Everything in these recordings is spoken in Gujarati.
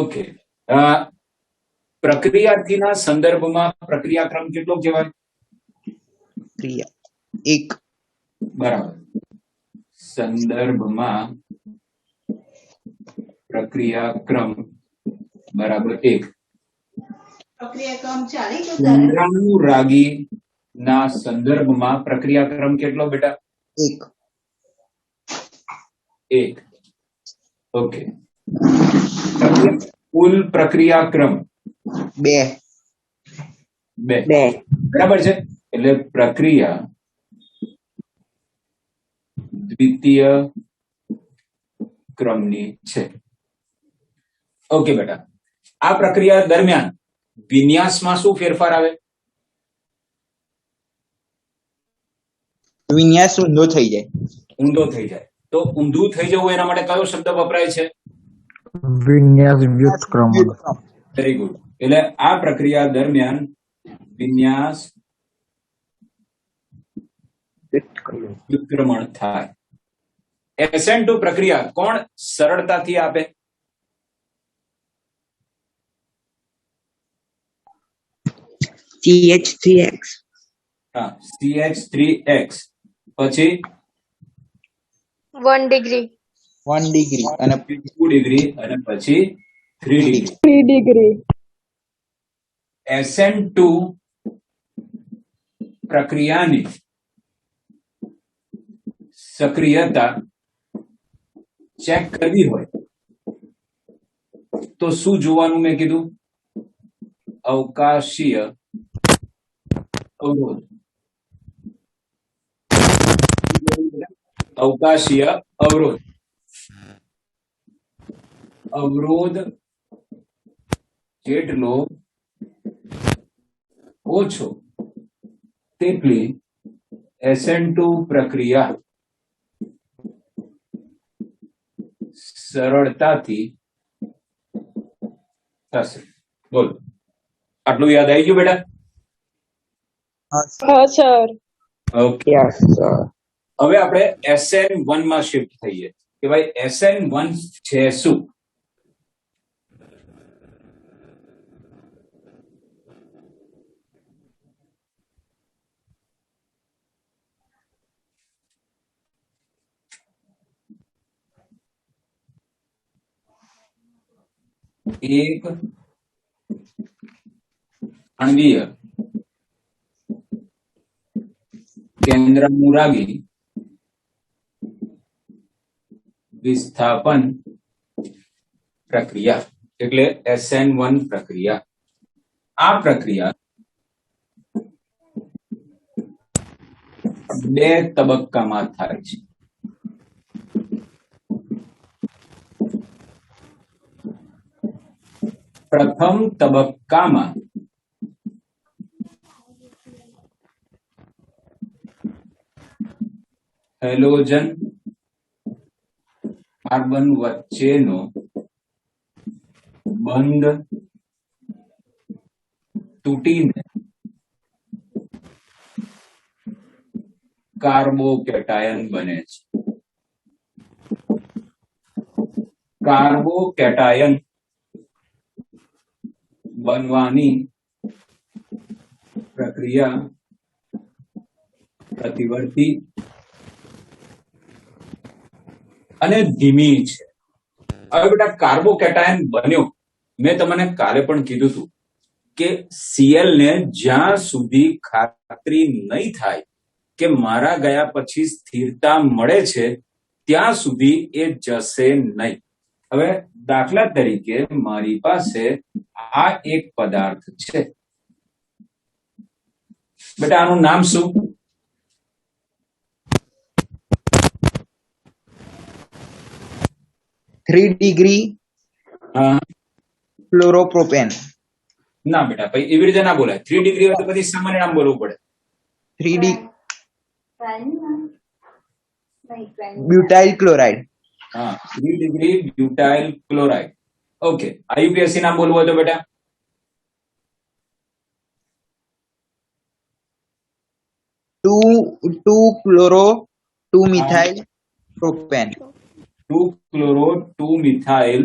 ઓકે. પ્રક્રિયાથીના સંદર્ભમાં પ્રક્રિયાક્રમ કેટલો કહેવાય? ક્રિયા 1. બરાબર. સંદર્ભમાં પ્રક્રિયાક્રમ બરાબર 1. પ્રક્રિયાક્રમ ચાલે તો કેન્દ્રાનુરાગી ના સંદર્ભમાં પ્રક્રિયાક્રમ કેટલો બેટા? 1. 1. ઓકે. કુલ પ્રક્રિયાક્રમ 2. 2. બરાબર છે. એટલે પ્રક્રિયા દ્વિતીય ક્રમની છે. ઓકે બેટા, આ પ્રક્રિયા દરમિયાન વિન્યાસમાં શું ફેરફાર આવે? વિન્યાસ ઊંધો થઈ જાય. ઊંધો થઈ જાય. તો ઊંધું થઈ જવું એના માટે કયો શબ્દ વપરાય છે? વિન્યાસ વ્યુત્ક્રમણ. Very good. એટલે આ પ્રક્રિયા દરમિયાન વિન્યાસ વ્યુત્ક્રમણ થાય. SN2 પ્રક્રિયા કોણ સરળતાથી આપે? CH3X. હા, CH3X. પછી 1 degree 1 ડિગ્રી અને 2 ડિગ્રી અને પછી 3 ડિગ્રી. 3 degree SN2 પ્રક્રિયાની સક્રિયતા ચેક કરવી હોય તો શું જોવાનું? મેં કીધું અવકાશીય અવરોધ. અવકાશીય અવરોધ. અવરોધ જેટલો ઓછો તેટલી SN2 પ્રક્રિયા સરળતાથી થશે. બોલો, આટલું યાદ આવી ગયું બેટા? હા સર ઓકે. Yes sir. હવે આપણે SN1 માં શિફ્ટ થઈએ કે ભાઈ SN1 છે શું? એક અણ્વીય કેન્દ્રાનુરાગી વિસ્થાપન પ્રક્રિયા એટલે SN1 પ્રક્રિયા. આ પ્રક્રિયા 2 તબક્કામાં થાય છે. પ્રથમ તબક્કામાં હેલોજન કાર્બન વચ્ચેનો બંધ તૂટીને કાર્બોકેટાયન બને છે. કાર્બોકેટાયન બનવાની પ્રક્રિયા પ્રતિવર્તી અને ધીમી છે. હવે બેટા કાર્બોકેટાયન બન્યો, મેં તમને કાલે પણ કીધું હતું કે Cl ને જ્યાં સુધી ખાતરી નહીં થાય કે મારા ગયા પછી સ્થિરતા મળે છે ત્યાં સુધી એ જશે નહીં. હવે દાખલા તરીકે મારી પાસે આ એક પદાર્થ છે બેટા, આનું નામ શું? थ्री डिग्री હા, क्लोरोप्रोपेन. ના બેટા, પછી એવી રીતે ના બોલાય. 3 ડિગ્રી હોય તો પછી સામાન્ય નામ બોલવું પડે. 3D butyl chloride. હા, 3 degree butyl chloride. Okay, IUPAC નામ બોલવું હોય તો બેટા 2 chloro 2 methyl propane. 2 chloro 2 methyl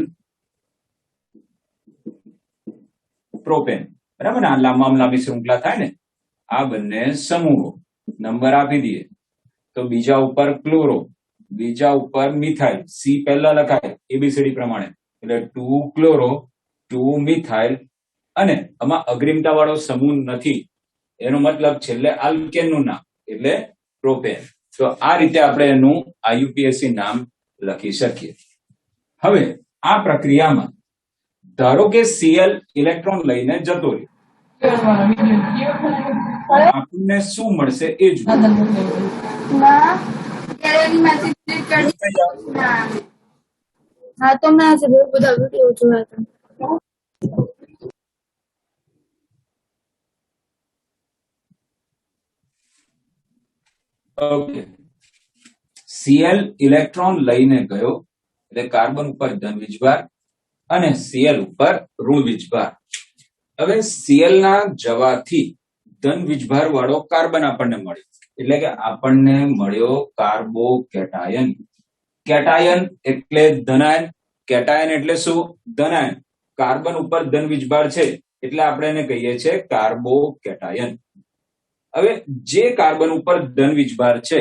propane, બરાબર ને? આ લાંબામાં લાંબી શૃંખલા થાય ને, આ બંને સમૂહો નંબર આપી દઈએ તો બીજા ઉપર ક્લોરો, બીજા ઉપર મિથાઇલ, સી પહેલા લખાય એબીસીડી પ્રમાણે, એટલે 2 ક્લોરો 2 મિથાઇલ, અને આમાં અગ્રિમતા વાળો સમૂહ નથી, એનો મતલબ છેલ્લે આલ્કેન નું નામ એટલે પ્રોપેન. તો આ રીતે આપણે એનું આઈયુપીએસી નામ લખી શકીએ. હવે આ પ્રક્રિયામાં ધારો કે સીએલ ઇલેક્ટ્રોન લઈને જતો રહ્યો, આપણને શું મળશે એ જુઓ. हाँ तो मैं ऐसे बहुत बड़ा वीडियो जोया था. ઓકે, સીએલ ઇલેક્ટ્રોન લઈને ગયો એટલે કાર્બન ઉપર ધન વીજભાર અને સીએલ ઉપર ઋણ વીજભાર. હવે સીએલ ના જવાથી ધન વીજભાર વાળો કાર્બન આપણને મળ્યો, એટલે કે આપણને મળ્યો કાર્બોકેટાયન. કેટાયન એટલે ધનાયન, કેટાયન એટલે શું? ધનાયન. કાર્બન ઉપર ધન વીજભાર છે એટલે આપણે એને કહીએ છીએ કાર્બોકેટાયન. હવે જે કાર્બન ઉપર ધન વીજભાર છે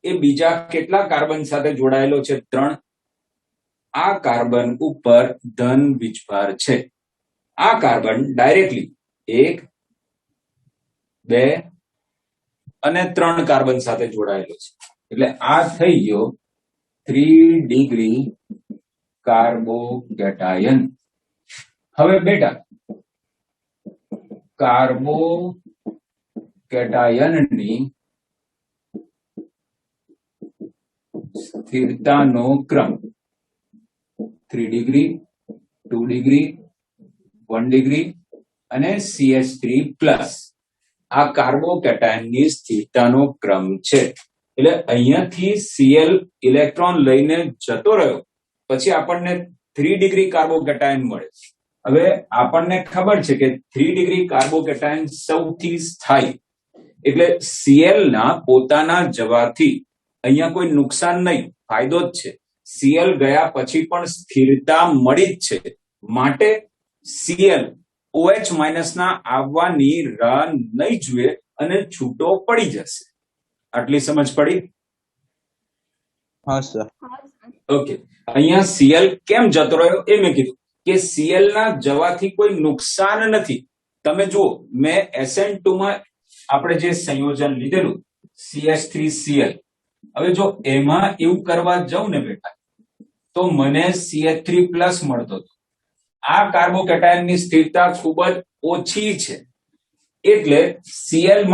એ બીજા કેટલા કાર્બન સાથે જોડાયેલો છે? 3. આ કાર્બન ઉપર ધન વીજભાર છે. આ કાર્બન ડાયરેક્ટલી 1, 2 અને 3 કાર્બન સાથે જોડાયેલો છે, એટલે આ થઈ ગયો 3 ડિગ્રી કાર્બોકેટાયન. હવે બેટા કાર્બોકેટાયનની સ્થિરતાનો ક્રમ 3 ડિગ્રી, 2 ડિગ્રી, 1 ડિગ્રી અને CH3+. આ કાર્બોકેટાયનની સ્થિરતાનો ક્રમ છે. એટલે અહીંયાથી સીએલ ઇલેક્ટ્રોન લઈને જતો રહ્યો પછી આપણને 3 ડિગ્રી કાર્બોકેટાયન મળે. હવે આપણને ખબર છે કે 3 ડિગ્રી કાર્બોકેટાયન સૌથી સ્થાયી, એટલે સીએલ ના પોતાના જવાથી અહીંયા કોઈ નુકસાન નહીં, ફાયદો જ છે. સીએલ ગયા પછી પણ સ્થિરતા મળી જ છે, માટે સીએલ OH ના આવવાની રાહ નહીં જુએ અને છૂટો પડી જશે. આટલી સમજ પડી? हाँ सर. ઓકે, અહીંયા સીએલ કેમ જતો રહ્યો એ મેં કીધું કે સીએલ ના જવાથી કોઈ નુકસાન નથી. તમે જુઓ, મેં SN2 માં આપણે જે સંયોજન લીધેલું CH3Cl, હવે જો એમાં એવું કરવા જાઉં ને બેટા તો મને CH3+ મળતો હતો. આ કાર્બોકેટાયનની સ્થિરતા ખૂબ જ ઓછી છે એટલે Cl-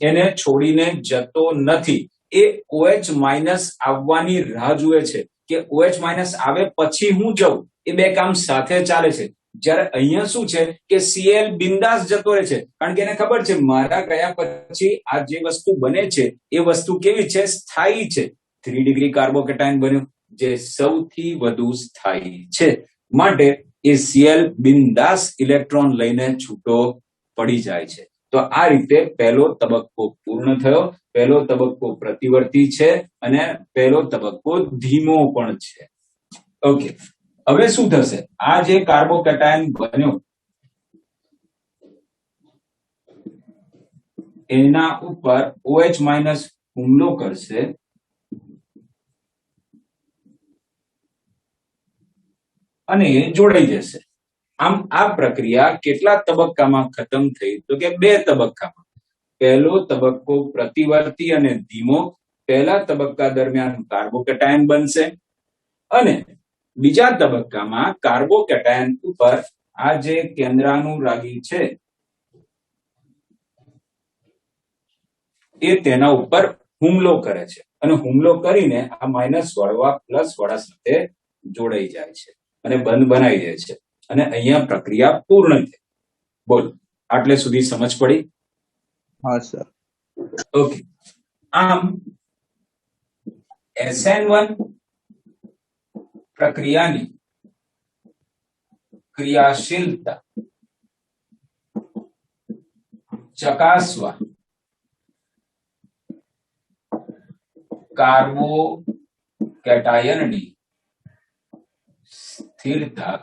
એને છોડીને જતો નથી, એ OH- આવવાની રાહ જુએ છે કે OH- આવે પછી હું જઉં. એ બે કામ સાથે ચાલે છે. જ્યારે અહીંયા શું છે કે Cl બિંદાસ જતો રહે છે, કારણ કે એને ખબર છે મારા ગયા પછી આ જે વસ્તુ બને છે એ વસ્તુ કેવી છે? સ્થાયી છે. 3 ડિગ્રી કાર્બોકેટાયન બન્યું જે સૌથી વધુ સ્થાયી છે, માટે એ Cl બિંદાસ ઇલેક્ટ્રોન લઈને છૂટો પડી જાય છે. તો આ રીતે પહેલો તબક્કો પૂર્ણ થયો. પહેલો તબક્કો પ્રતિવર્તી છે અને પહેલો તબક્કો ધીમો પણ છે. ઓકે, હવે શું થશે? આ જે કાર્બોકેટાયન બન્યો એના ઉપર OH- હુમલો કરશે અને એ જોડાઈ જશે. આમ આ પ્રક્રિયા કેટલા તબક્કામાં ખતમ થઈ? તો કે 2 તબક્કામાં. પહેલો તબક્કો પ્રતિવર્તી અને ધીમો. પહેલા તબક્કા દરમિયાન કાર્બોકેટાયન બનશે અને બીજા તબક્કામાં કાર્બોકેટાયન ઉપર આ જે કેન્દ્રાનુરાગી છે એ તેના ઉપર હુમલો કરે છે અને હુમલો કરીને આ માઇનસ વાળા પ્લસ વાળા સાથે જોડાઈ જાય છે અને બંધ બનાવી દે છે અને અહીંયા પ્રક્રિયા પૂર્ણ થઈ. બોલ, આટલે સુધી સમજ પડી? हाँ सर. ઓકે, આમ SN1 પ્રક્રિયાની ક્રિયાશીલતા ચકાસવા કાર્બોકેટાયનની સ્થિરતા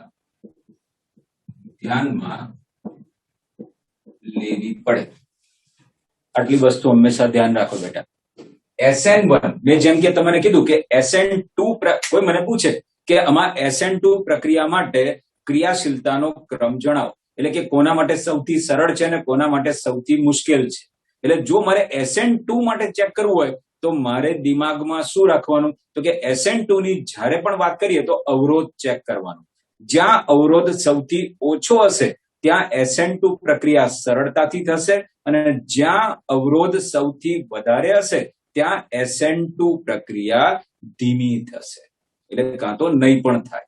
ધ્યાનમાં લેવી પડે. આટલી વસ્તુ હંમેશા ધ્યાન રાખો બેટા. SN1 મેં જેમ કે તમને કીધું કે SN2 કોઈ મને પૂછે કે આમાં SN2 પ્રક્રિયા માટે ક્રિયાશીલતાનો ક્રમ જણાવો, એટલે કે કોના માટે સૌથી સરળ છે અને કોના માટે સૌથી મુશ્કેલ છે. એટલે જો મારે SN2 માટે ચેક કરવું હોય તો મારે દિમાગમાં શું રાખવાનું, તો કે SN2 ની જ્યારે પણ વાત કરીએ તો અવરોધ ચેક કરવાનો. જ્યાં અવરોધ સૌથી ઓછો હશે ત્યાં SN2 પ્રક્રિયા સરળતાથી થશે, અને જ્યાં અવરોધ સૌથી વધારે હશે ત્યાં SN2 પ્રક્રિયા ધીમી થશે, એટલે કાં તો નહીં પણ થાય.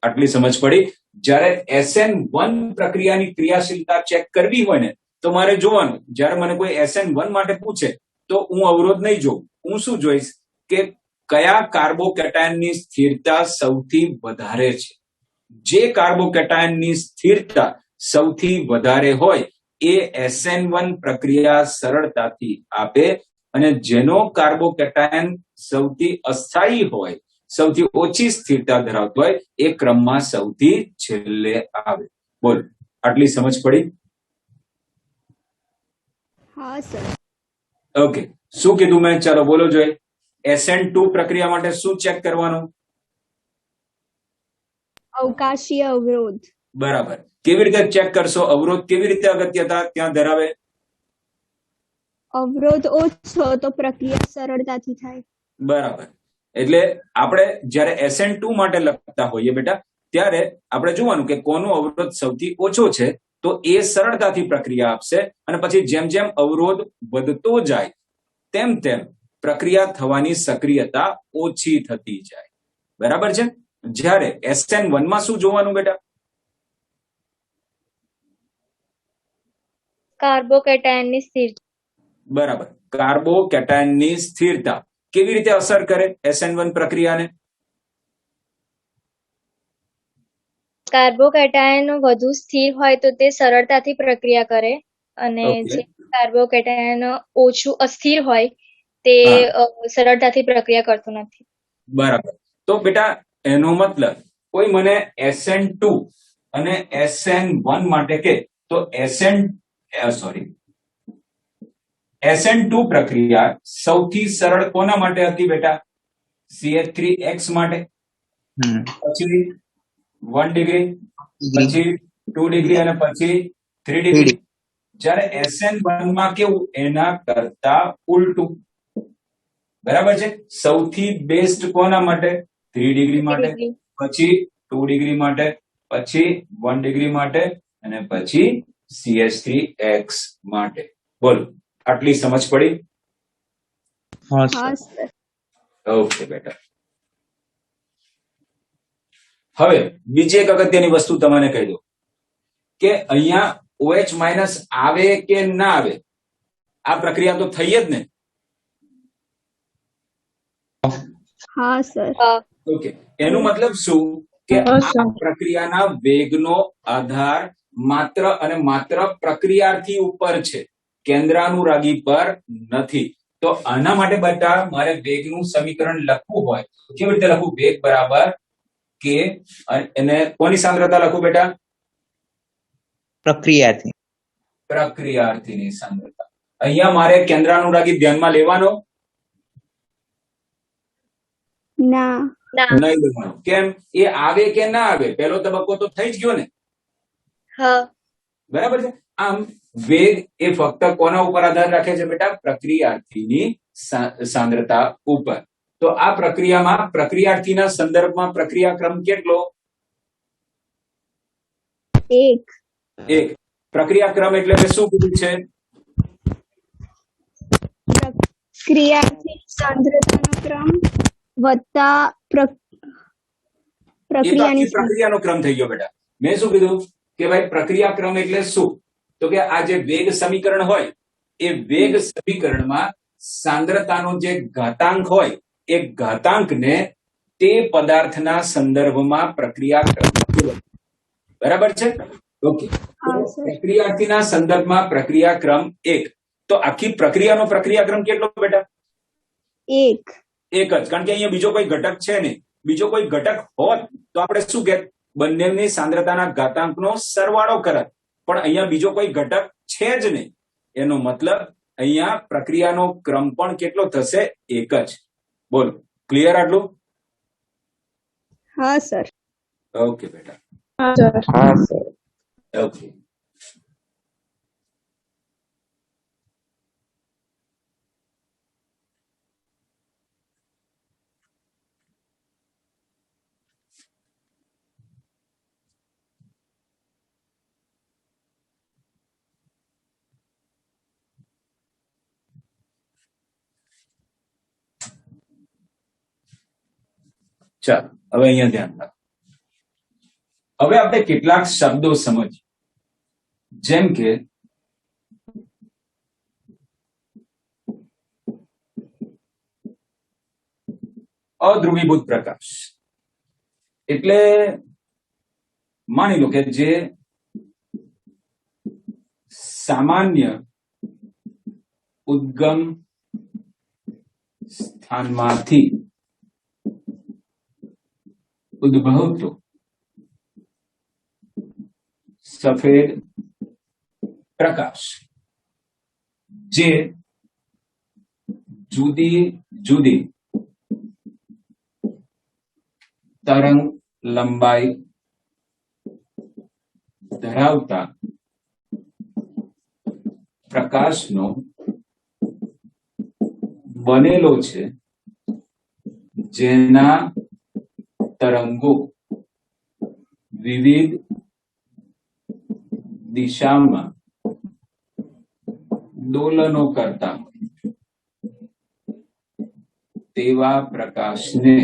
આટલી સમજ પડી. જ્યારે SN1 પ્રક્રિયાની ક્રિયાશીલતા ચેક કરવી હોય ને તો મારે જોવાનું, જ્યારે મને કોઈ SN1 માટે પૂછે તો હું અવરોધ નહીં જોઉં, હું શું જોઈશ કે કયા કાર્બોકેટાયનની સ્થિરતા સૌથી વધારે છે. જે કાર્બોકેટાયનની સ્થિરતા સૌથી વધારે હોય એ SN1 પ્રક્રિયા સરળતાથી આપે, અને જેનો કાર્બોકેટાયન સૌથી અસ્થાયી હોય, સૌથી ઓછી સ્થિરતા ધરાવતો હોય એ ક્રમમાં સૌથી છેલ્લે આવે. બોલ, આટલી સમજ પડી? હા સર. ઓકે, શું કીધું મેં? ચાલો બોલો જોઈએ. SN2 પ્રક્રિયા માટે શું ચેક કરવાનું? અવકાશીય અવરોધ. બરાબર. કેવી રીતે ચેક કરશો? અવરોધ કેવી રીતે અગત્યતા ત્યાં ધરાવે? અવરોધ ઓછો તો પ્રક્રિયા સરળતાથી થાય. બરાબર. એટલે આપણે જ્યારે SN2 માટે લખતા હોઈએ બેટા, ત્યારે આપણે જોવાનું કે કોનો અવરોધ સૌથી ઓછો છે તો એ સરળતાથી પ્રક્રિયા આપશે, અને પછી જેમ જેમ અવરોધ વધતો જાય તેમ તેમ પ્રક્રિયા થવાની સક્રિયતા ઓછી થતી જાય. બરાબર છે. જ્યારે SN1 માં શું જોવાનું બેટા? કાર્બોકેટાયનની સ્થિરતા. બરાબર. કાર્બોકેટાયનની સ્થિરતા કેવી રીતે અસર કરે SN1 પ્રક્રિયાને? કાર્બોકેટાયન વધુ સ્થિર હોય તો તે સરળતાથી પ્રક્રિયા કરે, અને Okay. જે કાર્બોકેટાયન ઓછું અસ્થિર હોય તે સરળતાથી પ્રક્રિયા કરતું નથી. બરાબર. તો બેટા એનો મતલબ કોઈ મને SN2 અને SN1 માટે કે તો SN2 પ્રક્રિયા સૌથી સરળ કોના માટે હતી બેટા? CH3X માટે. પછી 1 ડિગ્રી, પછી 2 ડિગ્રી અને પછી 3 ડિગ્રી. જ્યારે SN1 માં કેવું? એના કરતા ઉલટું. બરાબર છે. સૌથી બેસ્ટ કોના માટે? 3 ડિગ્રી માટે, પછી 2 ડિગ્રી માટે, પછી 1 ડિગ્રી માટે, અને પછી CH3X માટે. બોલો, આટલી સમજ પડી? હા હા સર. સર. ઓકે બેટા. હવે બીજી એક અગત્યની વસ્તુ તમને કહી દઉં કે અહીંયા OH માઇનસ આવે કે ના આવે, આ પ્રક્રિયા તો થઈ જ ને. હા સર. ઓકે, એનું મતલબ શું કે આ પ્રક્રિયાના વેગનો આધાર માત્ર અને માત્ર પ્રક્રિયાર્થી ઉપર છે, કેન્દ્રાનુરાગી પર નથી. તો આના માટે બેટા મારે વેગનું સમીકરણ લખવું હોય તો કેવી રીતે લખવું? વેગ બરાબર કે, અને કોની સાંદ્રતા લખું બેટા? પ્રક્રિયાથી. પ્રક્રિયાર્થીની સાંદ્રતા. અહીંયા મારે કેન્દ્રાનુરાગી ધ્યાનમાં લેવાનો? ના. નહીં લેવાનો. કેમ? એ આવે કે ના આવે, પહેલો તબક્કો તો થઈ જ ગયો ને. હા. બરાબર છે. આમ વેગ એ ફક્ત કોના ઉપર આધાર રાખે છે બેટા? પ્રક્રિયાર્થીની સાંદ્રતા ઉપર. તો આ પ્રક્રિયામાં પ્રક્રિયાર્થીના સંદર્ભમાં પ્રક્રિયાક્રમ કેટલો? 1. પ્રક્રિયાક્રમ એટલે કે શું કીધું છે? પ્રક્રિયાર્થી સાંદ્રતાનો ક્રમ વત્તા પ્રક્રિયાની પ્રક્રિયાનો ક્રમ થઈ ગયો બેટા. મેં શું કીધું કે ભાઈ પ્રક્રિયાક્રમ એટલે શું? તો કે આ જે વેગ સમીકરણ હોય એ વેગ સમીકરણમાં સાંદ્રતાનો જે ઘાતાંક હોય એ ઘાતાંકને તે પદાર્થના સંદર્ભમાં પ્રક્રિયાક્રમ. બરાબર છે. ઓકે. પ્રક્રિયાર્થીના સંદર્ભમાં પ્રક્રિયાક્રમ 1. તો આખી પ્રક્રિયાનો પ્રક્રિયાક્રમ કેટલો બેટા? 1. એક જ, કારણ કે અહીંયા બીજો કોઈ ઘટક છે નહીં. બીજો કોઈ ઘટક હોત તો આપણે શું કહેત? બંનેની સાંદ્રતાના ઘાતાંકનો સરવાળો કરત. પણ અહીંયા બીજો કોઈ ઘટક છે જ નહીં. એનો મતલબ અહીંયા પ્રક્રિયાનો ક્રમ પણ કેટલો થશે? એક જ. બોલો, ક્લિયર આટલું? હા સર. ઓકે બેટા, હા સર. ઓકે. ચાલો, હવે અહીંયા ધ્યાન રાખો. હવે આપણે કેટલાક શબ્દો સમજીએ, જેમ કે અધ્રુવીભૂત પ્રકાશ. એટલે માની લો કે જે સામાન્ય ઉદ્ગમ સ્થાનમાંથી ઉદ્ભવતો સફેદ પ્રકાશ જે જુદી જુદી તરંગ લંબાઈ ધરાવતા પ્રકાશનો બનેલો છે, જેના તરંગો વિવિધ દિશામાં દોલનો કરતા હોય તેવા પ્રકાશને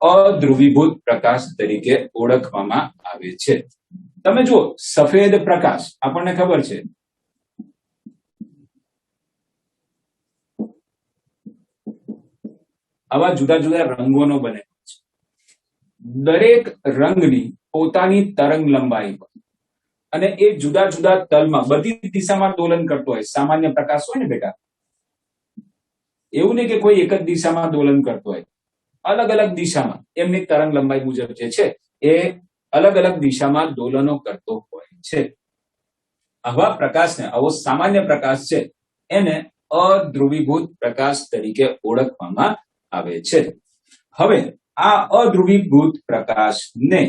અધ્રુવીભૂત પ્રકાશ તરીકે ઓળખવામાં આવે છે. તમે જુઓ, સફેદ પ્રકાશ આપણને ખબર છે આવા જુદા જુદા રંગોનો બને છે. દરેક રંગની પોતાની તરંગ લંબાઈ હોય અને એ જુદા જુદા તલમાં બધી દિશામાં દોલન કરતો હોય. સામાન્ય પ્રકાશ હોય ને બેટા, એવું નહીં કે કોઈ એક જ દિશામાં દોલન કરતો હોય. અલગ અલગ દિશામાં એમની તરંગ લંબાઈ મુજબ જે છે એ અલગ અલગ દિશામાં દોલનો કરતો હોય છે. આવા પ્રકાશને, આવો સામાન્ય પ્રકાશ છે, એને અધ્રુવીભૂત પ્રકાશ તરીકે ઓળખવામાં આવે છે. હવે આ અધ્રુવીભૂત પ્રકાશને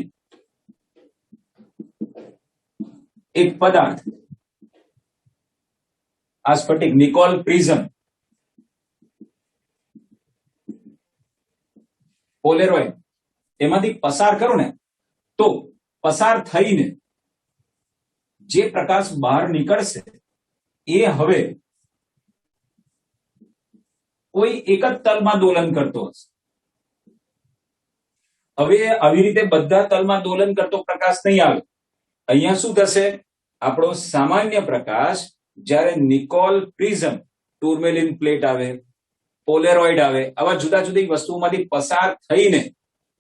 એક પદાર્થ, આ સ્ફટિક નિકોલ પ્રિઝમ, પોલેરોઇડ, એમાંથી પસાર કરો ને તો પસાર થઈને જે પ્રકાશ બહાર નીકળશે એ હવે કોઈ એક જ તલમાં દોલન કરતો હશે. હવે આવી રીતે બધા તલમાં દોલન કરતો પ્રકાશ નહીં આવે. અહીંયા શું થશે? આપણો સામાન્ય પ્રકાશ જ્યારે નિકોલ પ્રિઝમ, ટુર્મેલિન પ્લેટ આવે, પોલેરોઇડ આવે, આવા જુદા જુદી વસ્તુઓમાંથી પસાર થઈને,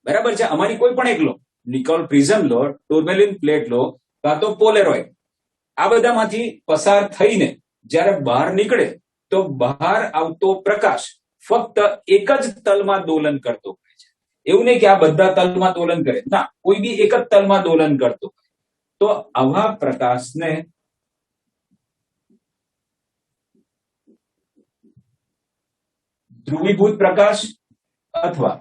બરાબર છે, અમારી કોઈ પણ એક લો, નિકોલ પ્રિઝમ લો, ટુર્મેલિન પ્લેટ લો, કાં તો પોલેરોઇડ, આ બધામાંથી પસાર થઈને જ્યારે બહાર નીકળે તો બહાર આવતો પ્રકાશ ફક્ત એક જ તલમાં દોલન કરતો હોય છે. એવું નહીં કે આ બધા તલમાં દોલન કરે, ના, કોઈ બી એક જ તલમાં દોલન કરતો હોય. તો આવા પ્રકાશને ધ્રુવીભૂત પ્રકાશ અથવા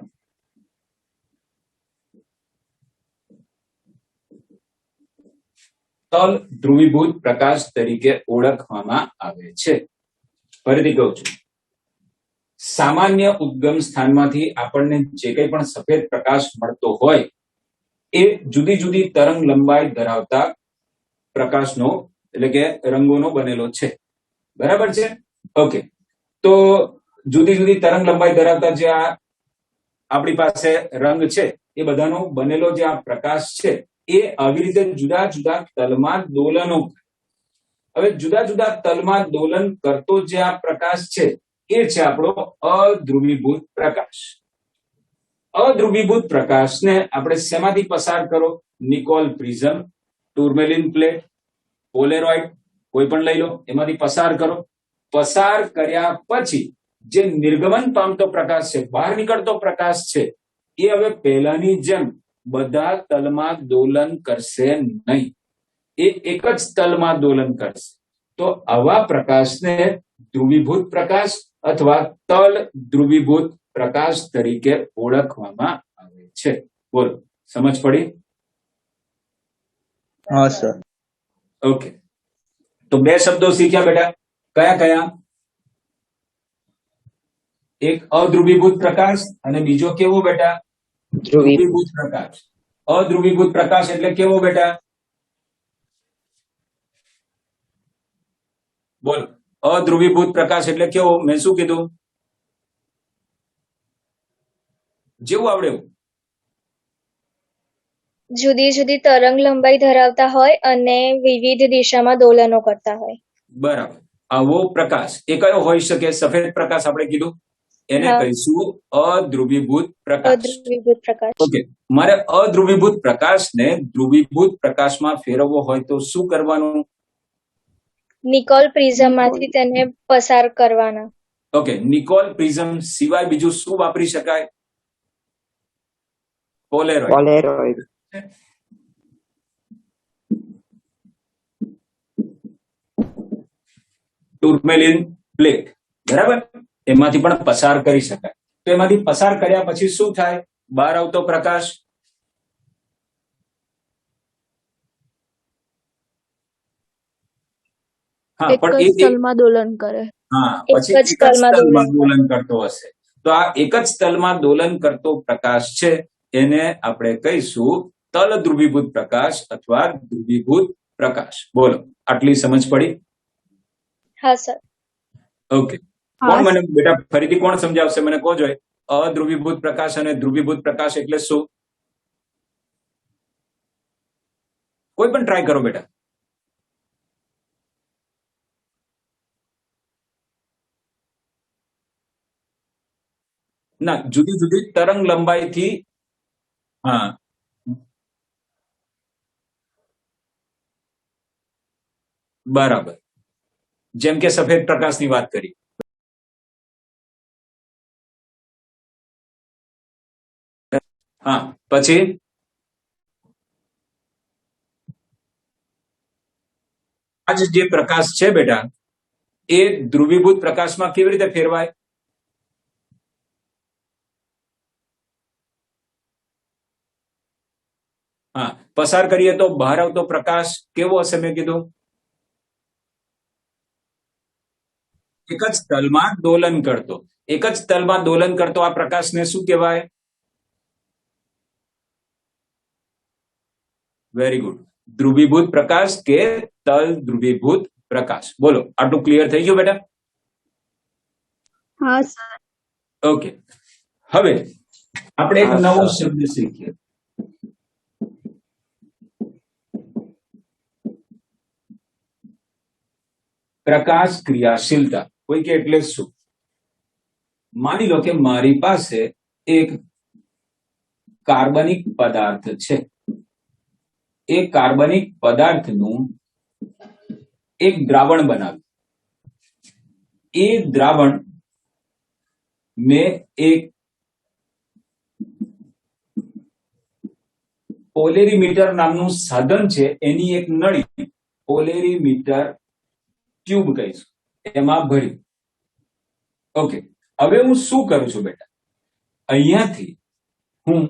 તલ ધ્રુવીભૂત પ્રકાશ તરીકે ઓળખવામાં આવે છે. ફરીથી કહું છું, સામાન્ય ઉદ્ગમ સ્થાનમાંથી આપણને જે કંઈ પણ સફેદ પ્રકાશ મળતો હોય એ જુદી જુદી તરંગ લંબાઈ ધરાવતા પ્રકાશનો, એટલે કે રંગોનો બનેલો છે. બરાબર છે? ઓકે. તો જુદી જુદી તરંગ લંબાઈ ધરાવતા જે આ આપણી પાસે રંગ છે એ બધાનો બનેલો જે આ પ્રકાશ છે એ આવી રીતે જુદા જુદા તલમાં દોલનો. હવે જુદા જુદા તલમાં દોલન કરતો જે આ પ્રકાશ છે એ છે આપણો અધ્રુવીભૂત પ્રકાશ. અધ્રુવીભૂત પ્રકાશને આપણે શેમાંથી પસાર કરો? નિકોલ પ્રિઝમ, ટુર્મેલિન પ્લેટ, પોલેરોઇડ, કોઈ પણ લઈ લો, એમાંથી પસાર કરો. પસાર કર્યા પછી જે નિર્ગમન પામતો પ્રકાશ છે, બહાર નીકળતો પ્રકાશ છે, એ હવે પહેલાની જેમ બધા તલમાં દોલન કરશે નહીં. એ એક જ તલમાં દોલન કરશે. તો આવા પ્રકાશને ધ્રુવીભૂત પ્રકાશ અથવા તલ ધ્રુવીભૂત પ્રકાશ તરીકે ઓળખવામાં આવે છે. બોલો, સમજ પડી? हाँ सर. ઓકે, તો બે શબ્દો શીખ્યા બેટા. કયા કયા? એક અધ્રુવીભૂત પ્રકાશ અને બીજો કેવો બેટા? ધ્રુવીભૂત પ્રકાશ. અધ્રુવીભૂત પ્રકાશ એટલે કેવો બેટા? બોલો, અધ્રુવીભૂત પ્રકાશ એટલે કેવો? મેં શું કીધું? જેવું આવડે એવું. જુદી જુદી તરંગ લંબાઈ ધરાવતા હોય અને વિવિધ દિશામાં દોલનો કરતા હોય. બરાબર. આવો પ્રકાશ એ કયો હોઈ શકે? સફેદ પ્રકાશ આપણે કીધું, એને હા. કહીશું અધ્રુવીભૂત પ્રકાશ. અધ્રુવીભૂત પ્રકાશ. ઓકે, મારે અધ્રુવીભૂત પ્રકાશને ધ્રુવીભૂત પ્રકાશમાં ફેરવવો હોય તો શું કરવાનું? નિકોલ પ્રિઝમમાંથી તેને પસાર કરવાના. ઓકે, નિકોલ પ્રિઝમ સિવાય બીજું શું વાપરી શકાય? પોલેરોઇડ. ટુર્મેલિન પ્લેટ, બરાબર, એમાંથી પણ પસાર કરી શકાય. તો એમાંથી પસાર કર્યા પછી શું થાય? બહાર આવતો પ્રકાશ હા, એક પણ જ એ તલમાં દોલન કરે. હા, એક પછી જ એક જ તલમાં તલમાં દોલન દોલન કરતો હશે. તો આ એક જ તલમાં દોલન કરતો પ્રકાશ છે, એને આપણે કહીશું તલ ધ્રુવીભૂત પ્રકાશ અથવા ધ્રુવીભૂત પ્રકાશ. બોલો, આટલી સમજ પડી? હા સર. ઓકે, કોણ મને બેટા ફરીથી કોણ સમજાવશે? મને કહો જોઈએ. અધ્રુવીભૂત પ્રકાશ અને ધ્રુવીભૂત પ્રકાશ એટલે શું? કોઈ પણ ટ્રાય કરો બેટા. ના, જુદી જુદી તરંગ લંબાઈથી. હા, બરાબર. જેમ કે સફેદ પ્રકાશની વાત કરી. હા, પછી આજ જે પ્રકાશ છે બેટા, એ ધ્રુવીભૂત પ્રકાશમાં કેવી રીતે ફેરવાય? હા, પસાર કરીએ તો બહાર આવતો પ્રકાશ કેવો હશે? મેં કીધું એક જ તલમાં દોલન કરતો. એક જ તલમાં દોલન કરતો આ પ્રકાશને શું કહેવાય? Very good. ધ્રુવીભૂત પ્રકાશ કે તલ ધ્રુવીભૂત પ્રકાશ. બોલો, આટલું ક્લિયર થઈ ગયું બેટા? हाँ सर. ઓકે, હવે આપણે એક નવો શબ્દ શીખીએ. પ્રકાશ ક્રિયાશીલતા. કોઈ કે એટલે શું? માની લો કે મારી પાસે એક કાર્બનિક પદાર્થ છે. એ કાર્બનિક પદાર્થનું એક દ્રાવણ બનાવ્યું. એ દ્રાવણ મેં એક પોલેરીમીટર નામનું સાધન છે, એની એક નળી, પોલેરીમીટર ટ્યુબ કહીશું, એમાં ભર્યું. ઓકે, હવે હું શું કરું છું બેટા? અહીંયાથી હું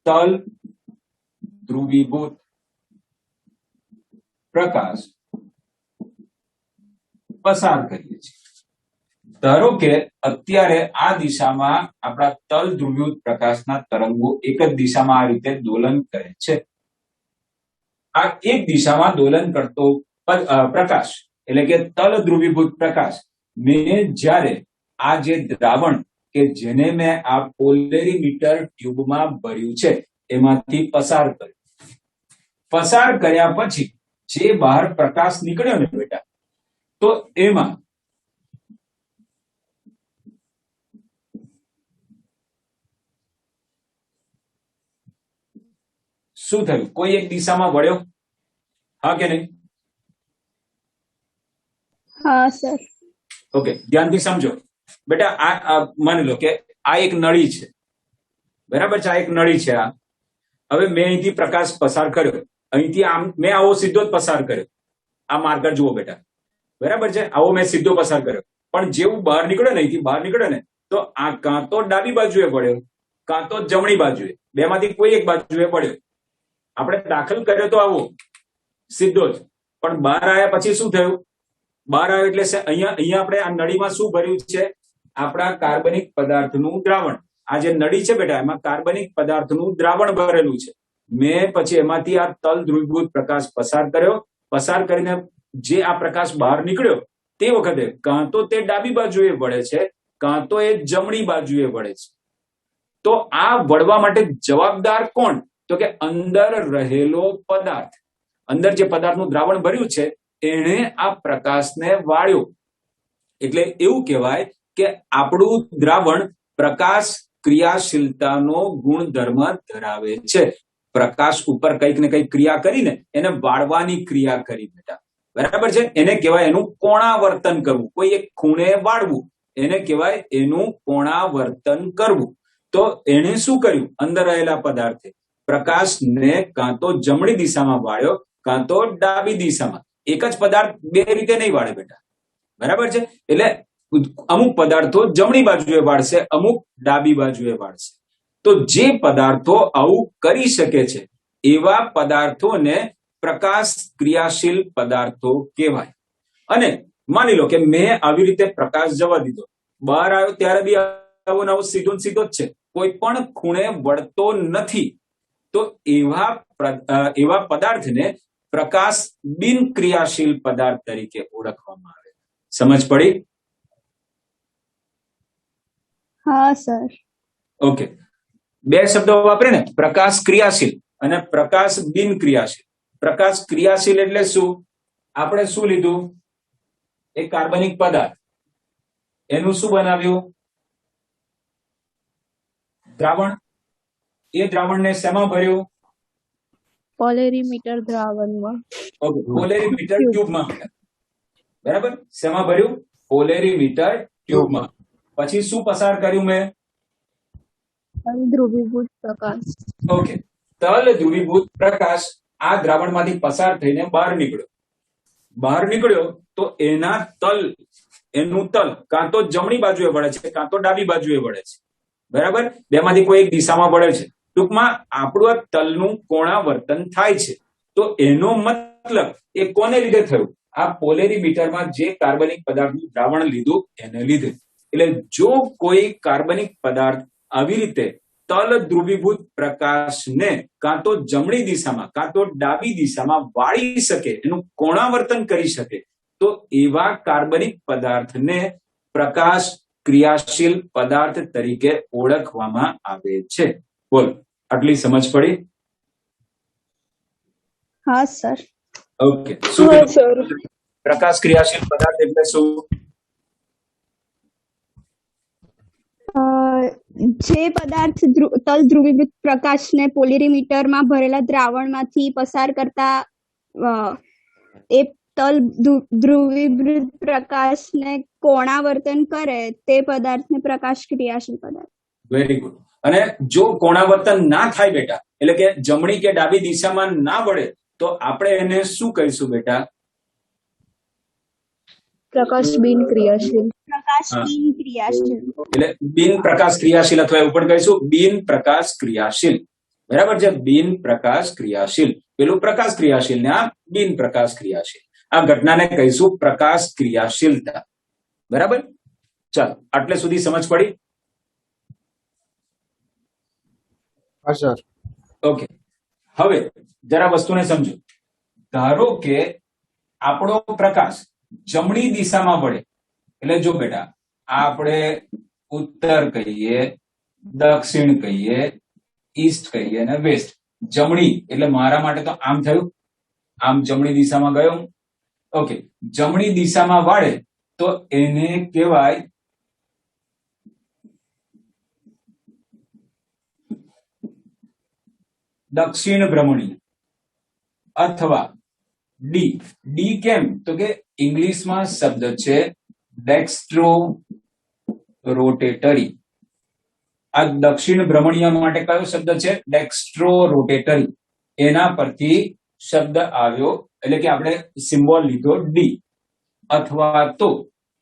તલ ધ્રુવીભૂત પ્રકાશ પસાર કરીએ છીએ. ધારો કે અત્યારે આ દિશામાં આપણા તલ ધ્રુવીભૂત પ્રકાશના તરંગો એક જ દિશામાં આ રીતે દોલન કરે છે. આ એક દિશામાં દોલન કરતો પ્રકાશ એટલે કે તલ ધ્રુવીભૂત પ્રકાશ મેં જ્યારે આ જે દ્રાવણ કે જેને મેં આ પોલેરીમીટર ટ્યુબમાં ભર્યું છે એમાંથી પસાર કર્યું. પસાર કર્યા પછી જે બહાર પ્રકાશ નીકળ્યો ને બેટા, તો એમાં શું થયું? કોઈ એક દિશામાં વળ્યો, હા કે નહીં? हाँ सर. ઓકે, ધ્યાનથી સમજો બેટા. આ માની લો કે આ એક નળી છે, બરાબર છે? આ એક નળી છે. આ હવે મેં અહીંથી પ્રકાશ પસાર કર્યો અહીંથી આમ મેં આવો સીધો જ પસાર કર્યો, આ માર્કર જુઓ બેટા, બરાબર છે, આવો મેં સીધો પસાર કર્યો, પણ જેવું બહાર નીકળ્યો ને, અહીંથી બહાર નીકળ્યો ને, તો આ કાં તો ડાબી બાજુએ પડ્યો, કાં તો જમણી બાજુએ, બેમાંથી કોઈ એક બાજુએ પડ્યો. આપણે દાખલ કર્યો તો આવો સીધો જ, પણ બહાર આવ્યા પછી શું થયું? બહાર આવ્યો એટલે અહીંયા આપણે આ નળીમાં શું ભર્યું છે? આપણા કાર્બનિક પદાર્થનું દ્રાવણ. આ જે નળી છે બેટા, એમાં કાર્બનિક પદાર્થનું દ્રાવણ ભરેલું છે. મેં પછી એમાંથી આ તલ ધ્રુવીભૂત પ્રકાશ પસાર કર્યો. પસાર કરીને જે આ પ્રકાશ બહાર નીકળ્યો તે વખતે કાં તો તે ડાબી બાજુએ વળે છે, કાં તો એ જમણી બાજુએ વળે છે. તો આ વળવા માટે જવાબદાર કોણ? તો કે અંદર રહેલો પદાર્થ, અંદર જે પદાર્થનું દ્રાવણ ભર્યું છે એણે આ પ્રકાશને વાળ્યો. એટલે એવું કહેવાય કે આપણું દ્રાવણ પ્રકાશ ક્રિયાશીલતાનો ગુણધર્મ ધરાવે છે. પ્રકાશ ઉપર કંઈક ને કંઈક ક્રિયા કરીને એને વાળવાની ક્રિયા કરી બેટા, બરાબર છે. એને કહેવાય એનું કોણાવર્તન કરવું, કોઈ એક ખૂણે વાળવું, એને કહેવાય એનું કોણાવર્તન કરવું. તો એને શું કર્યું? અંદર રહેલા પદાર્થે પ્રકાશને કાં તો જમણી દિશામાં વાળ્યો, કાં તો ડાબી દિશામાં. એક જ પદાર્થ બે રીતે નહીં વાળે બેટા, બરાબર છે. એટલે અમુક પદાર્થો જમણી બાજુએ વાળશે, અમુક ડાબી બાજુએ વાળશે. તો જે પદાર્થો આવું કરી શકે છે એવા પદાર્થોને પ્રકાશ ક્રિયાશીલ પદાર્થો કહેવાય. અને માની લો કે મેં આવી રીતે પ્રકાશ જવા દીધો, બહાર આવ્યો ત્યારે બી આવો નવો સીધો સીધો જ છે, કોઈ પણ ખૂણે વળતો નથી. તો એવા પદાર્થને પ્રકાશ બિન ક્રિયાશીલ પદાર્થ તરીકે ઓળખવામાં આવે. સમજ પડી? હા સર. ઓકે, બે શબ્દો વાપરે ને, પ્રકાશ ક્રિયાશીલ અને પ્રકાશ બિન ક્રિયાશીલ. પ્રકાશ ક્રિયાશીલ એટલે શું? આપણે શું લીધું? એક કાર્બનિક પદાર્થ, એનું શું બનાવ્યું? દ્રાવણ. એ દ્રાવણને શેમાં ભર્યું? પોલેરીમીટર દ્રાવણમાં. Okay, polarimeter ટ્યુબમાં. બરાબર, શેમાં ભર્યું? પોલેરીમીટર ટ્યુબમાં. પછી શું પસાર કર્યું મેં? ધ્રુવીભૂત પ્રકાશ. ઓકે, તલ ધ્રુવીભૂત પ્રકાશ આ દ્રાવણમાંથી પસાર થઈને બહાર નીકળ્યો. બહાર નીકળ્યો તો એનું તલ કાં તો જમણી બાજુએ વળે છે, કાં તો ડાબી બાજુએ વળે છે, બરાબર. બેમાંથી કોઈ એક દિશામાં વળે છે. ટૂંકમાં આપણું આ તલનું કોણાવર્તન થાય છે. તો એનો મતલબ એ કોને લીધે થયું? આ પોલેરીમીટરમાં જે કાર્બનિક પદાર્થનું દ્રાવણ લીધું એને લીધે. એટલે જો કોઈ કાર્બનિક પદાર્થ આવી રીતે તલ ધ્રુવીભૂત પ્રકાશને કાં તો જમણી દિશામાં કાં તો ડાબી દિશામાં વાળી શકે, એનું કોણાવર્તન કરી શકે, તો એવા કાર્બનિક પદાર્થને પ્રકાશ ક્રિયાશીલ પદાર્થ તરીકે ઓળખવામાં આવે છે. બોલ, આટલી સમજ પડી? હા સર. ઓકે, શું પ્રકાશ ક્રિયાશીલ પદાર્થ એટલે શું? જે પદાર્થ તલ ધ્રુવીભૂત પ્રકાશને પોલેરીમીટરમાં ભરેલા દ્રાવણમાંથી પસાર કરતા એ તલ ધ્રુવીભૂત પ્રકાશને કોણાવર્તન કરે તે પદાર્થને પ્રકાશ ક્રિયાશીલ પદાર્થ. Very good. અને જો કોણાવર્તન ના થાય બેટા, એટલે કે જમણી કે ડાબી દિશામાં ના વળે, તો આપણે એને શું કહીશું બેટા? પ્રકાશ બિન ક્રિયાશીલ. પ્રકાશ બિન ક્રિયાશીલ. એટલે બિન પ્રકાશ ક્રિયાશીલ અથવા એવું પણ કહીશું બિન પ્રકાશ ક્રિયાશીલ, બરાબર છે. બિન પ્રકાશ ક્રિયાશીલ, પેલું પ્રકાશ ક્રિયાશીલ ને આ બિન પ્રકાશ ક્રિયાશીલ. આ ઘટનાને કહીશું પ્રકાશ ક્રિયાશીલતા, બરાબર. ચાલો, આટલે સુધી સમજ પડી? હા સર. ઓકે, હવે જરા વસ્તુને સમજો. ધારો કે આપણો પ્રકાશ જમણી દિશામાં વળે, એટલે જો બેટા આપણે ઉત્તર કહીએ, દક્ષિણ કહીએ, ઈસ્ટ કહીએ અને વેસ્ટ. જમણી એટલે મારા માટે તો આમ થયું, આમ જમણી દિશામાં ગયો. ઓકે, જમણી દિશામાં વાળે તો એને કહેવાય દક્ષિણ ભ્રમણી અથવા ડી. ડી કેમ? તો કે ઇંગ્લિશમાં શબ્દ છે ડેક્સ્ટ્રો રોટેટરી. આ દક્ષિણ ભ્રમણીય માટે કયો શબ્દ છે? ડેક્સ્ટ્રો રોટેટરી. એના પરથી શબ્દ આવ્યો એટલે કે આપણે સિમ્બોલ લીધો ડી, અથવા તો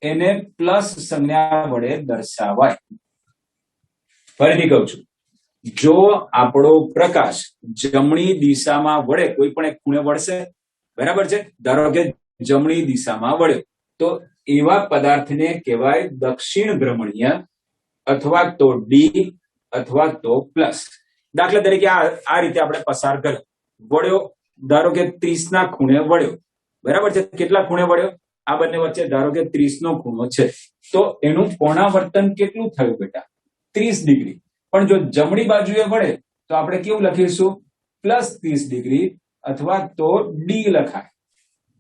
એને પ્લસ સંજ્ઞા વડે દર્શાવાય. ફરીથી કહું છું, જો આપણો પ્રકાશ જમણી દિશામાં વળે, કોઈ પણ એક ખૂણે વળશે, બરાબર છે, ધારો કે જમણી દિશામાં વળ્યો, તો એવા પદાર્થને કહેવાય દક્ષિણ ભ્રમણીય, અથવા તો ડી અથવા તો પ્લસ. દાખલા તરીકે આ રીતે આપણે પસાર કર્યો, વળ્યો ધારો કે 30 ના ખૂણે વળ્યો, બરાબર છે. કેટલા ખૂણે વળ્યો? આ બંને વચ્ચે ધારો કે 30 નો ખૂણો છે, તો એનું કોણાવર્તન કેટલું થયું બેટા? 30 ડિગ્રી. પણ જો જમણી બાજુએ વળે તો આપણે કેવું લખીશું? +30 ડિગ્રી, અથવા તો ડી લખાય.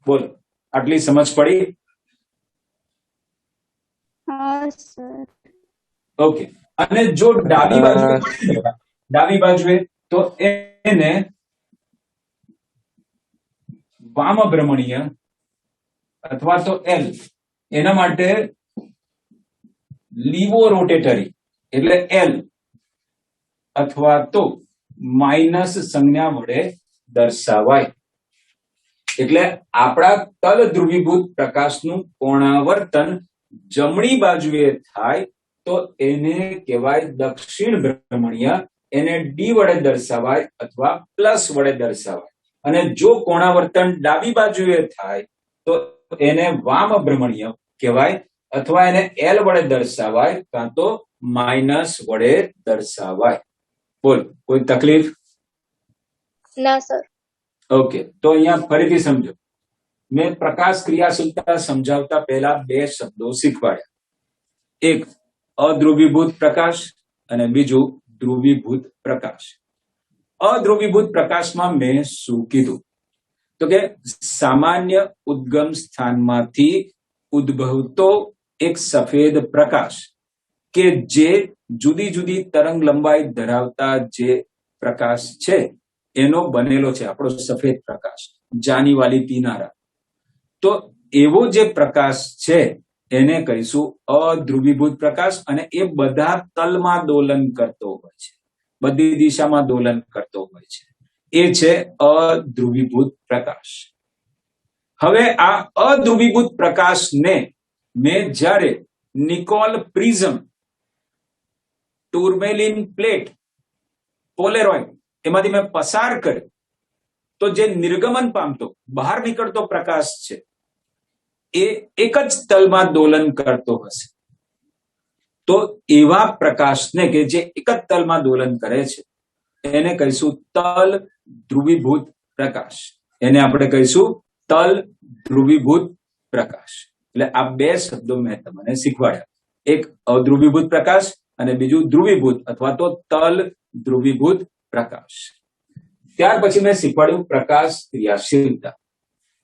બોલો, આટલી સમજ પડી? हाँ सर. ઓકે. અને જો ડાબી બાજુએ વળે, ડાબી બાજુએ, તો એને વામ ભ્રમણીય અથવા તો એલ, એના માટે લીવો રોટેટરી એટલે એલ, અથવા તો માઇનસ સંજ્ઞા વડે દર્શાવાય. એટલે આપણા તલ ધ્રુવીભૂત પ્રકાશનું કોણાવર્તન જમણી બાજુએ થાય તો એને કહેવાય દક્ષિણ ભ્રમણીય, એને ડી વડે દર્શાવાય અથવા પ્લસ વડે દર્શાવાય. અને જો કોણાવર્તન ડાબી બાજુએ થાય તો એને વામ ભ્રમણીય કહેવાય, અથવા એને એલ વડે દર્શાવાય, કાં તો માઇનસ વડે દર્શાવાય. બોલ, કોઈ તકલીફ? ના સર. ઓકે, તો અહીંયા ફરીથી સમજો. મેં પ્રકાશ ક્રિયાશીલતા સમજાવતા પહેલા 2 શબ્દો શીખવાડ્યા. એક અધ્રુવીભૂત પ્રકાશ અને બીજું ધ્રુવીભૂત પ્રકાશ. અધ્રુવીભૂત પ્રકાશમાં મેં શું કીધું? તો કે સામાન્ય ઉદ્ગમ સ્થાનમાંથી ઉદ્ભવતો એક સફેદ પ્રકાશ, કે જે જુદી જુદી તરંગ લંબાઈ ધરાવતા જે પ્રકાશ છે એનો બનેલો છે આપણો સફેદ પ્રકાશ, જાની વાલી પીનારા. તો એવો જે પ્રકાશ છે એને કહીશું અધ્રુવીભૂત પ્રકાશ, અને એ બધા તલમાં દોલન કરતો હોય છે, બધી દિશામાં દોલન કરતો હોય છે. એ છે અધ્રુવીભૂત પ્રકાશ. હવે આ અધ્રુવીભૂત પ્રકાશને મેં જ્યારે નિકોલ પ્રિઝમ, ટુર્મેલિન પ્લેટ, પોલેરોઇડ એમાંથી મેં પસાર કર્યો, તો જે નિર્ગમન પામતો, બહાર નીકળતો પ્રકાશ છે એ એક જ તલમાં દોલન કરતો હશે. તો એવા પ્રકાશને કે જે એક જ તલમાં દોલન કરે છે એને કહીશું તલ ધ્રુવીભૂત પ્રકાશ. એને આપણે કહીશું તલ ધ્રુવીભૂત પ્રકાશ. એટલે આ 2 શબ્દો મેં તમને શીખવાડ્યા, એક અધ્રુવીભૂત પ્રકાશ અને બીજું ધ્રુવીભૂત અથવા તો તલ ધ્રુવીભૂત પ્રકાશ. ત્યાર પછી મેં શીખવાડ્યું પ્રકાશ ક્રિયાશીલતા.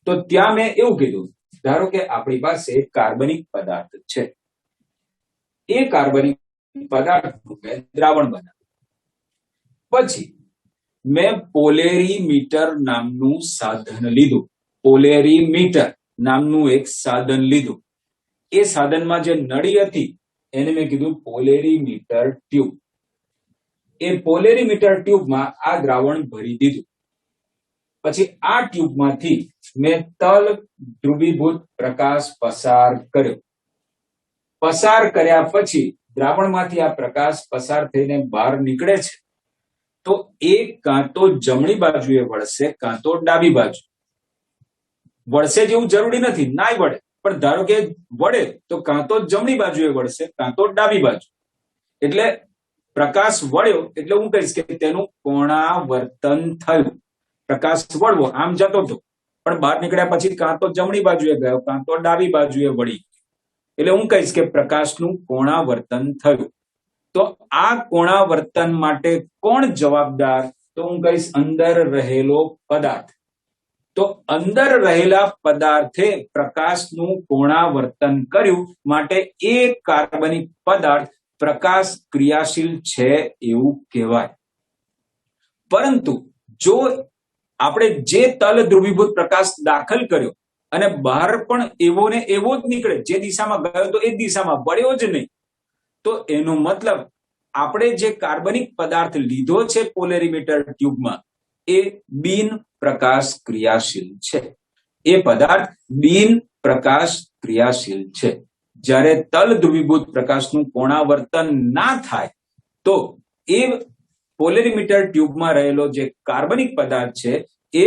તો ત્યાં મેં એવું કીધું, ધારો કે આપણી પાસે કાર્બનિક પદાર્થ છે, એ કાર્બનિક પદાર્થનું મેં દ્રાવણ બનાવ્યું. પછી મેં પોલેરીમીટર નામનું સાધન લીધું. પોલેરીમીટર નામનું એક સાધન લીધું. એ સાધનમાં જે નળી હતી એને મેં કીધું પોલેરીમીટર ટ્યુબ. એ પોલેરીમીટર ટ્યુબમાં આ દ્રાવણ ભરી દીધું. પછી આ ટ્યુબમાંથી મેં તલ ધ્રુવીભૂત પ્રકાશ પસાર કર્યો. પસાર કર્યા પછી દ્રાવણમાંથી આ પ્રકાશ પસાર થઈને બહાર નીકળે છે, તો એ કાં તો જમણી બાજુએ વળશે કાં તો ડાબી બાજુ. વળશે જેવું જરૂરી નથી, નાય વળે, પણ ધારો કે વળે તો કાં તો જમણી બાજુએ વળશે કાં તો ડાબી બાજુ. એટલે પ્રકાશ વળ્યો એટલે હું કહીશ કે તેનું કોણાવર્તન થયું. પ્રકાશ વળવો આમ જતો હતો, પણ બહાર નીકળ્યા પછી કાં તો જમણી બાજુએ ગયો કાં તો ડાબી બાજુએ વળી, એટલે હું કહીશ કે પ્રકાશનું કોણાવર્તન થયું. તો આ કોણાવર્તન માટે કોણ જવાબદાર? તો હું કહીશ અંદર રહેલો પદાર્થ. તો અંદર રહેલા પદાર્થે પ્રકાશનું કોણાવર્તન કર્યું, માટે એ કાર્બનિક પદાર્થ પ્રકાશ ક્રિયાશીલ છે એવું કહેવાય. પરંતુ જો આપણે જે તલ ધ્રુવીભૂત પ્રકાશ દાખલ કર્યો અને બહાર પણ એવો ને એવો જ નીકળે, જે દિશામાં ગયો તો એ દિશામાં વળ્યો જ નહીં, તો એનો મતલબ આપણે જે કાર્બનિક પદાર્થ લીધો છે પોલેરીમીટર ટ્યુબમાં એ બિન પ્રકાશ ક્રિયાશીલ છે. એ પદાર્થ બિન પ્રકાશ ક્રિયાશીલ છે. જ્યારે તલ ધ્રુવીભૂત પ્રકાશનું કોણાવર્તન ના થાય તો એ પોલેરીમીટર ટ્યુબમાં રહેલો જે કાર્બનિક પદાર્થ છે એ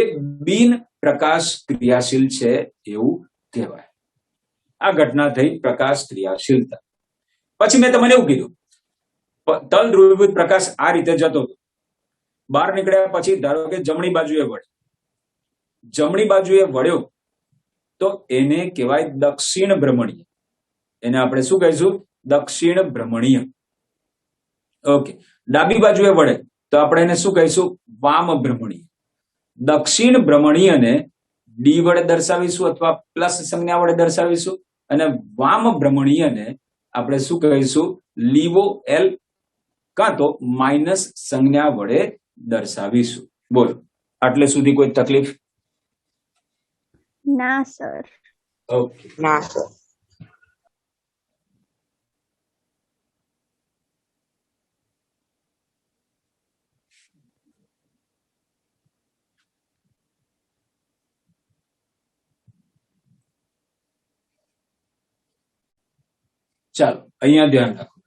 બિન પ્રકાશ ક્રિયાશીલ છે એવું કહેવાય. આ ઘટના થઈ પ્રકાશ ક્રિયાશીલતા. પછી મેં તમને એવું કીધું, તલ ધ્રુવીભૂત પ્રકાશ આ રીતે જતો હતો. બહાર નીકળ્યા પછી ધારો કે જમણી બાજુએ વળ્યો, જમણી બાજુએ વળ્યો તો એને કહેવાય દક્ષિણ ભ્રમણીય. એને આપણે શું કહીશું? દક્ષિણ ભ્રમણીય. ઓકે. ડાબી બાજુએ વળે તો આપણે એને શું કહીશું? વામ ભ્રમણીય. દક્ષિણ ભ્રમણીયને ડી વડે દર્શાવીશું અથવા પ્લસ સંજ્ઞા વડે દર્શાવીશું, અને વામ ભ્રમણીયને આપણે શું કહીશું? લીવો એલ કાં તો માઇનસ સંજ્ઞા વડે દર્શાવીશું. બોલો, આટલે સુધી કોઈ તકલીફ? ના સર. ઓકે. ના સર. ચાલો, અહીંયા ધ્યાન રાખો.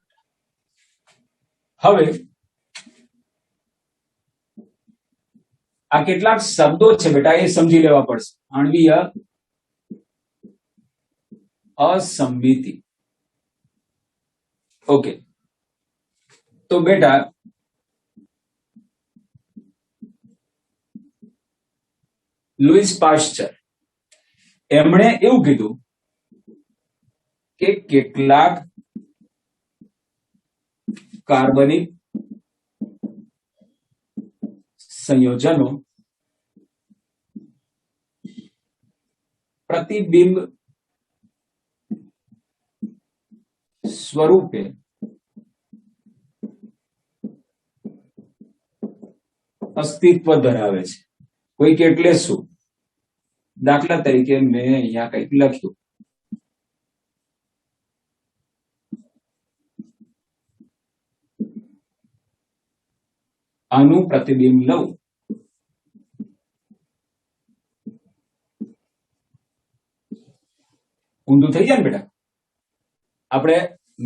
હવે આ કેટલાક શબ્દો છે બેટા, એ સમજી લેવા પડશે. આણ્વીય અસંમિતિ. ઓકે. તો બેટા લુઈસ પાસ્ચર એમણે એવું કીધું કે કેટલાક કાર્બનિક સંયોજનો પ્રતિબિંબ સ્વરૂપે અસ્તિત્વ ધરાવે છે. કોઈક એટલે શું? દાખલા તરીકે મેં અહીંયા કંઈક લખ્યું, આનું પ્રતિબિંબ લઉં ઊંધું થઈ જાય ને બેટા. આપણે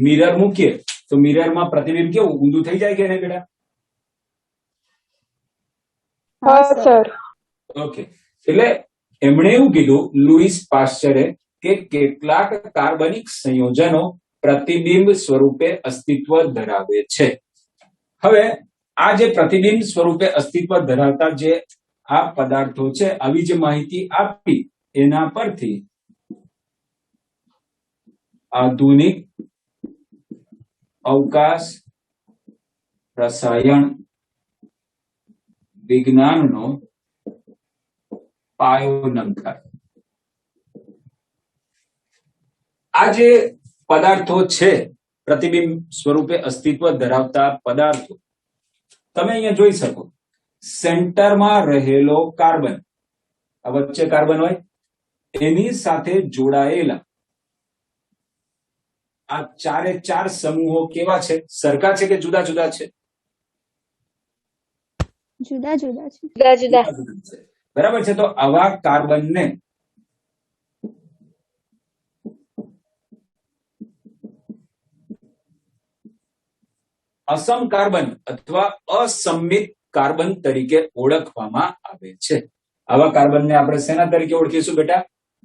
મિરર મૂકીએ તો મિરરમાં પ્રતિબિંબ કેવું ઊંધું થઈ જાય કે નહીં બેટા? હા સર. ઓકે. એટલે એમણે એવું કીધું લુઈસ પાસ્ચરે કે કેટલાક કાર્બનિક સંયોજનો પ્રતિબિંબ સ્વરૂપે અસ્તિત્વ ધરાવે છે. હવે આ જે પ્રતિબિંબ સ્વરૂપે અસ્તિત્વ ધરાવતા જે આ પદાર્થો છે, આવી જે માહિતી આપી એના પરથી આધુનિક અવકાશ રસાયણ વિજ્ઞાનનો પાયો નંખાય. આ જે પદાર્થો છે પ્રતિબિંબ સ્વરૂપે અસ્તિત્વ ધરાવતા પદાર્થો, તમે અહીંયા જોઈ શકો સેન્ટરમાં રહેલો કાર્બન, આ વચ્ચે કાર્બન હોય એની સાથે જોડાયેલા આ ચારે ચાર સમૂહો કેવા છે? સરખા છે કે જુદા જુદા છે? જુદા જુદા છે. જુદા જુદા. છે. બરાબર છે. તો આવા કાર્બનને અસમ કાર્બન અથવા અસંમિત કાર્બન તરીકે ઓળખવામાં આવે છે. આવા કાર્બનને આપણે શેના તરીકે ઓળખીશું બેટા?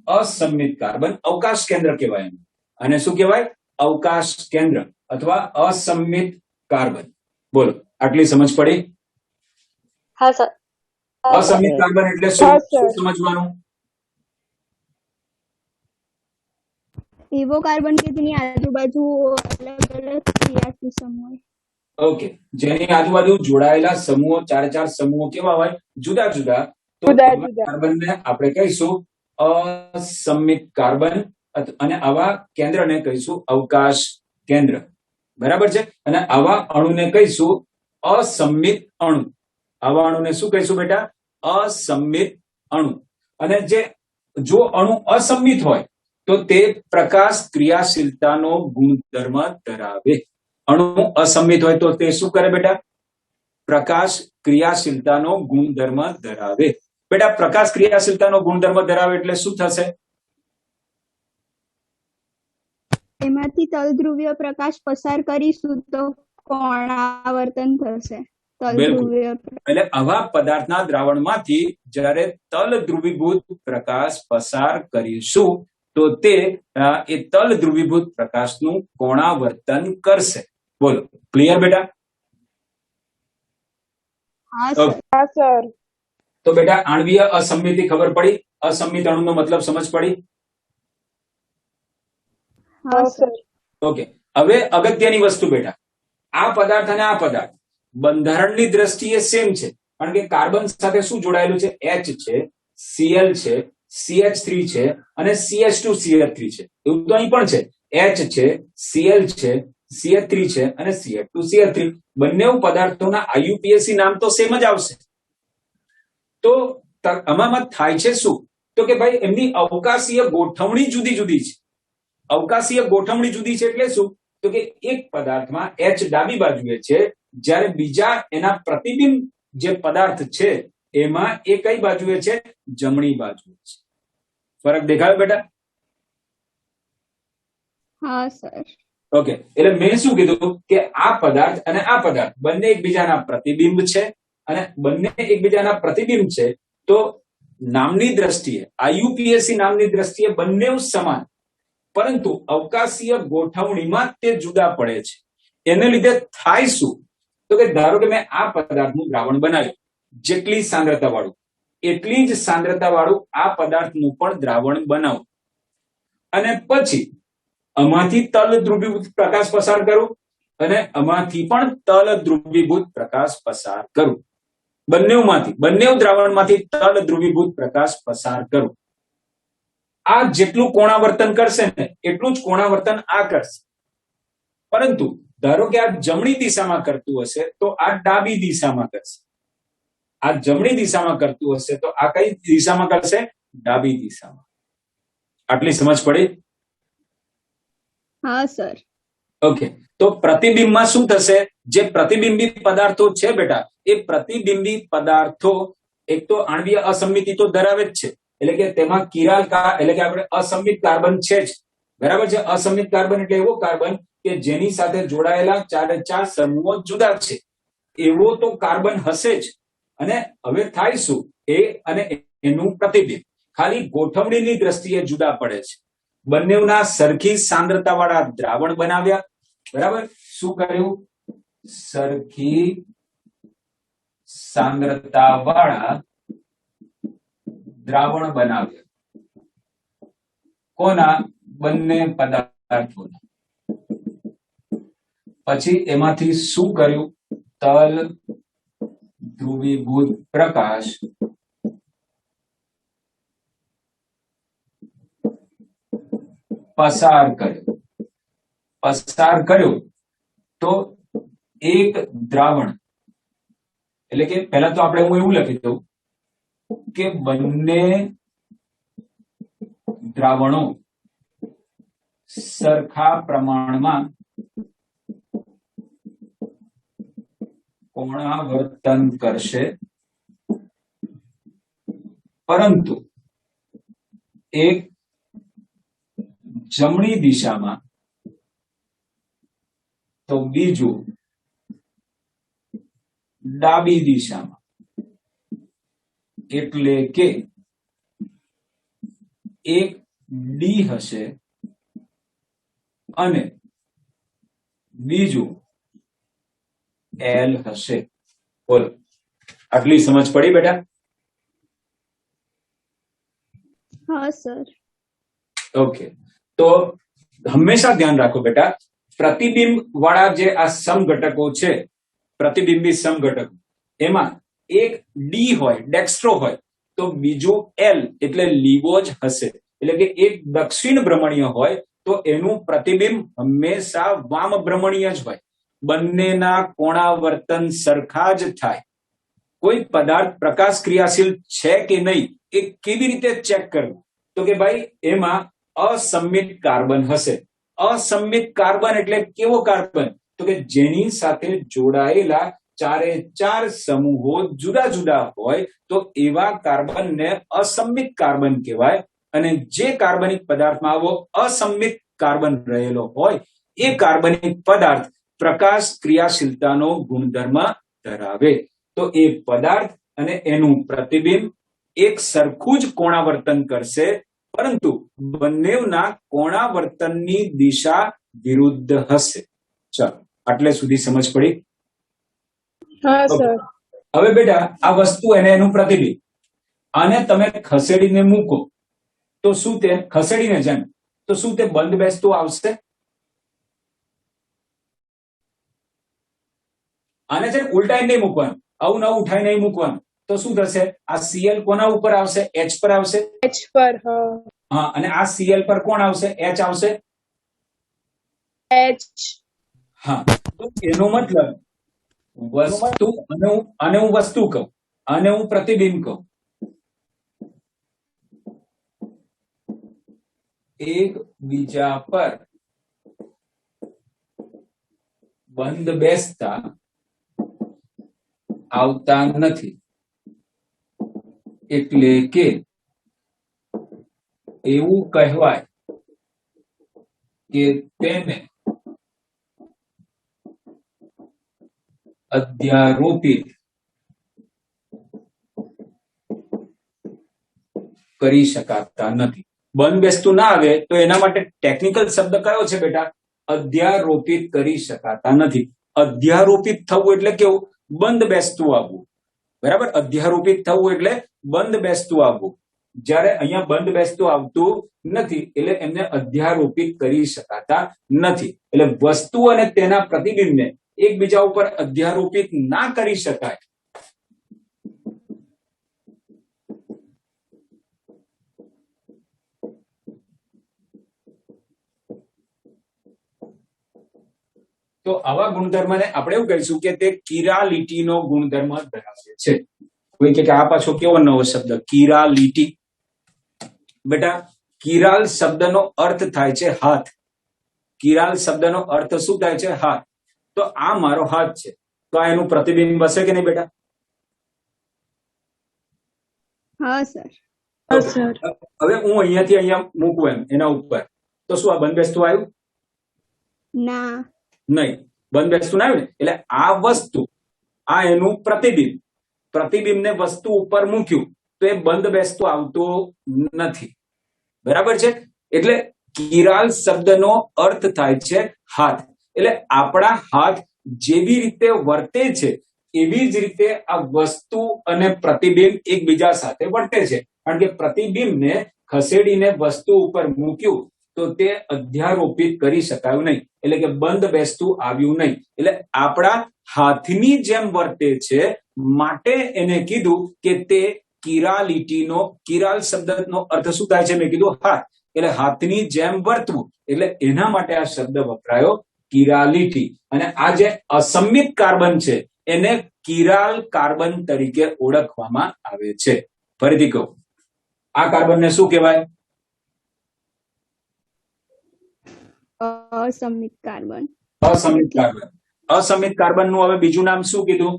અસંમિત કાર્બન. અવકાશ કેન્દ્ર કહેવાય એનું. અને શું કહેવાય? અવકાશ કેન્દ્ર અથવા અસંમિત કાર્બન. બોલો, આટલી સમજ પડી? હા સર. અસંમિત કાર્બન એટલે શું સમજવાનું? એવો કાર્બન કે જેની આજુબાજુ અલગ અલગ ક્રિયાશીલ સમૂહ હોય. ઓકે. જેની આજુબાજુ જોડાયેલા સમૂહો, ચાર ચાર સમૂહો કેવા હોય? જુદા જુદા. તો કાર્બનને આપણે કહીશું અસંમિત કાર્બન, અને આવા કેન્દ્રને કહીશું અવકાશ કેન્દ્ર. બરાબર છે. અને આવા અણુને કહીશું અસંમિત અણુ. આવા અણુને શું કહીશું બેટા? અસંમિત અણુ. અને જો અણુ અસંમિત હોય તો તે પ્રકાશ ક્રિયાશીલતાનો ગુણધર્મ ધરાવે. અણુ અસંમિત હોય તો તે શું કરે બેટા? પ્રકાશ ક્રિયાશીલતાનો ગુણધર્મ ધરાવે. બેટા પ્રકાશ ક્રિયાશીલતાનો ગુણધર્મ ધરાવે એટલે શું થશે? એમાંથી તલધ્રુવીય પ્રકાશ પસાર કરીશું તો કોણાવર્તન થશે. તલધ્રુવીય એટલે આવા પદાર્થના દ્રાવણમાંથી જ્યારે તલ ધ્રુવીભૂત પ્રકાશ પસાર કરીશું તો તે એ તલ ધ્રુવીભૂત પ્રકાશનું કોણાવર્તન કરશે. બોલો, ક્લિયર બેટા? હા તો સર. તો બેટા આણ્વીય અસંમિતિ ખબર પડી? અસંમિત અણુનો મતલબ સમજ પડી? હા સર. ઓકે, હવે અગત્યની વસ્તુ બેટા, આ પદાર્થ અને આ પદાર્થ બંધારણની દ્રષ્ટિએ સેમ છે, કારણ કે કાર્બન સાથે શું જોડાયેલું છે? H છે, Cl છે, CH3 છે અને CH2CH3 છે. એવું તો અહીં પણ છે, H છે, Cl છે, CH3 છે અને CH2CH3. બંને પદાર્થોના IUPAC નામ તો સેમ જ આવશે. તો આમાં થાય છે શું? તો કે ભાઈ એમની અવકાશીય ગોઠવણી જુદી જુદી છે. અવકાશીય ગોઠવણી જુદી છે એટલે શું? તો કે એક પદાર્થમાં H ડાબી બાજુએ છે, જ્યારે બીજા એના પ્રતિબિંબ જે પદાર્થ છે એમાં એ કઈ બાજુએ છે? જમણી બાજુએ છે. ફરક દેખાયો બેટા? હા સર. ઓકે, એટલે મેં શું કીધું કે આ પદાર્થ અને આ પદાર્થ બંને એકબીજાના પ્રતિબિંબ છે, અને બંને એકબીજાના પ્રતિબિંબ છે તો નામની દ્રષ્ટિએ, IUPAC નામની દ્રષ્ટિએ બંને સમાન, પરંતુ અવકાશીય ગોઠવણીમાં તે જુદા પડે છે. એને લીધે થાય શું? તો કે ધારો કે મેં આ પદાર્થનું દ્રાવણ બનાવ્યું, જેટલી સાંદ્રતા વાળું એટલી જ સાંદ્રતા વાળું આ પદાર્થનું પણ દ્રાવણ બનાવું, અને પછી આમાંથી તલ ધ્રુવીભૂત પ્રકાશ પસાર કરું અને આમાંથી પણ તલ ધ્રુવીભૂત પ્રકાશ પસાર કરું. બંને દ્રાવણમાંથી તલ ધ્રુવીભૂત પ્રકાશ પસાર કરું. આ જેટલું કોણાવર્તન કરશે ને એટલું જ કોણાવર્તન આ કરશે. પરંતુ ધારો કે આ જમણી દિશામાં કરતું હશે તો આ ડાબી દિશામાં કરશે. આ જમણી દિશામાં કરતું હશે તો આ કઈ દિશામાં કરશે? ડાબી દિશામાં. આટલી સમજ પડી? હા સર. ઓકે, તો પ્રતિબિંબમાં શું થશે? જે પ્રતિબિંબિત પદાર્થો છે બેટા, એ પ્રતિબિંબિત પદાર્થો એક તો આણ્વીય અસંમિતિ તો ધરાવે જ છે, એટલે કે તેમાં કિરાલ એટલે કે આપણે અસંમિત કાર્બન છે જ. બરાબર છે? અસંમિત કાર્બન એટલે એવો કાર્બન કે જેની સાથે જોડાયેલા 4 સમૂહો જુદા છે, એવો તો કાર્બન હશે જ. અને હવે થાય શું? એ અને એનું પ્રતિબિંબ ખાલી ગોઠવણીની દ્રષ્ટિએ જુદા પડે છે. બંનેના સરખી સાંદ્રતા વાળા દ્રાવણ બનાવ્યા. બરાબર? શું કર્યું? સરખી સાંદ્રતા વાળા દ્રાવણ બનાવ્યા. કોના? બંને પદાર્થોના. પછી એમાંથી શું કર્યું? તલ ધ્રુવીભૂત પ્રકાશ પસાર કર્યો તો એક દ્રાવણ, એટલે કે પહેલા તો આપણે હું એવું લખી દઉં કે બંને દ્રાવણો સરખા પ્રમાણમાં કોણાવર્તન કરશે, પરંતુ એક જમણી દિશામાં તો બીજું ડાબી દિશામાં. એટલે કે એક ડી હશે અને બીજું એલ હશે. બોલો, આટલી સમજ પડી બેટા? હા સર. ઓકે, તો હંમેશા ધ્યાન રાખો બેટા, પ્રતિબિંબ વાળા જે આ સમઘટકો છે, પ્રતિબિંબી સમઘટકો, એમાં એક ડી હોય, ડેક્સ્ટ્રો હોય, તો બીજું એલ એટલે લીવો જ હશે. એટલે કે એક દક્ષિણ ભ્રમણીય હોય તો એનું પ્રતિબિંબ હંમેશા વામ ભ્રમણીય જ હોય. બંનેના કોણાવર્તન સરખા જ થાય. કોઈ પદાર્થ પ્રકાશ ક્રિયાશીલ છે કે નહીં એ કેવી રીતે ચેક કરવું? તો કે ભાઈ એમાં અસંમિત કાર્બન હશે. અસંમિત કાર્બન એટલે કેવો કાર્બન? તો કે જેની સાથે જોડાયેલા ચારે ચાર સમૂહો જુદા જુદા હોય તો એવા કાર્બનને અસમિત કાર્બન કહેવાય, અને જે કાર્બનિક પદાર્થમાં આવો અસમિત કાર્બન રહેલો હોય એ કાર્બનિક પદાર્થ પ્રકાશ ક્રિયાશીલતાનો ગુણધર્મ ધરાવે. તો એ પદાર્થ અને એનું પ્રતિબિંબ એક સરખું જ કોણાવર્તન કરશે, પરંતુ બંનેના કોણાવર્તનની દિશા વિરુદ્ધ હશે. ચાલો, આટલે સુધી સમજ પડી? હા સર. હવે બેટા આ વસ્તુ અને એનું પ્રતિબિંબ આને તમે ખસેડીને મૂકો તો શું તે ખસેડીને જેમ તો શું તે બંધ બેસતું આવશે? આને છે ઉલટાઈ નહીં મૂકવાનું, આવું નવું ઉઠાઈ નહીં મૂકવાનું. તો શું થશે? આ Cl કોના ઉપર આવશે? H પર આવશે. H પર. હા, અને આ Cl પર કોણ આવશે? H આવશે. H. હા, તો એનો મતલબ વસ્તુ અને હું વસ્તુ કહું અને હું પ્રતિબિંબ કહું, એક બીજા પર બંધ બેસતા આવતા નથી, એટલે કે એવું કહેવાય કે તેને અધ્યારોપિત કરી શકાતા નથી. બંધ બેસતું ના આવે તો એના માટે ટેકનિકલ શબ્દ કયો છે બેટા? અધ્યારોપિત કરી શકાતા નથી. અધ્યારોપિત થવું એટલે કેવું? બંધ બેસતું આવવું. બરાબર? અધ્યારોપિત થવું એટલે બંધ બેસતું આવવું. જ્યારે અહીંયા બંધ બેસતું આવતું નથી એટલે એમને અધ્યારોપિત કરી શકાતા નથી. એટલે વસ્તુ અને તેના પ્રતિબિંબને એકબીજા ઉપર અધ્યારોપિત ના કરી શકાય. તો આવા ગુણધર્મને આપણે એવું કહીશું કે તે કિરાલિટીનો ગુણધર્મ ધરાવે છે. કોઈ કે આ પાછો કેવો નવો શબ્દ? કિરાલિટી. બેટા કિરાલ શબ્દનો અર્થ થાય છે હાથ. કિરાલ શબ્દનો અર્થ શું થાય છે? હાથ. તો આ મારો હાથ છે, તો આ એનું પ્રતિબિંબ હશે કે નહીં બેટા? હા સર. હવે હું અહીંયાથી અહીંયા મૂકું એમ એના ઉપર, તો શું આ બંધ બેસતું આવ્યું? ના. નહીં, બંધ બેસતું ના આવ્યું ને. એટલે આ વસ્તુ, આ એનું પ્રતિબિંબ, પ્રતિબિંબને વસ્તુ ઉપર મૂક્યું તો એ બંધ બેસતું આવતું નથી. બરાબર છે? એટલે કિરાલ શબ્દનો અર્થ થાય છે હાથ. એટલે આપણા હાથ જેવી રીતે વર્તે છે એવી જ રીતે આ વસ્તુ અને પ્રતિબિંબ એકબીજા સાથે વર્તે છે. કારણ કે પ્રતિબિંબને ખસેડીને વસ્તુ ઉપર મૂક્યું તો તે અધ્યારોપિત કરી શકાયું નહીં, એટલે કે બંધ બેસતું આવ્યું નહીં. એટલે આપણા હાથની જેમ વર્તે છે, માટે એને કીધું કે તે કિરાલિટીનો, કિરાલ શબ્દનો અર્થ શું થાય છે? મેં કીધું હાથ. એટલે હાથની જેમ વર્તવું, એટલે એના માટે આ શબ્દ વપરાયો કિરાલિટી. અને આ જે અસમિત કાર્બન છે એને કિરાલ કાર્બન તરીકે ઓળખવામાં આવે છે. ફરીથી કહું, આ કાર્બનને શું કહેવાય? અસમિત કાર્બન. અસમિત કાર્બન. અસમિત કાર્બનનું હવે બીજું નામ શું કીધું?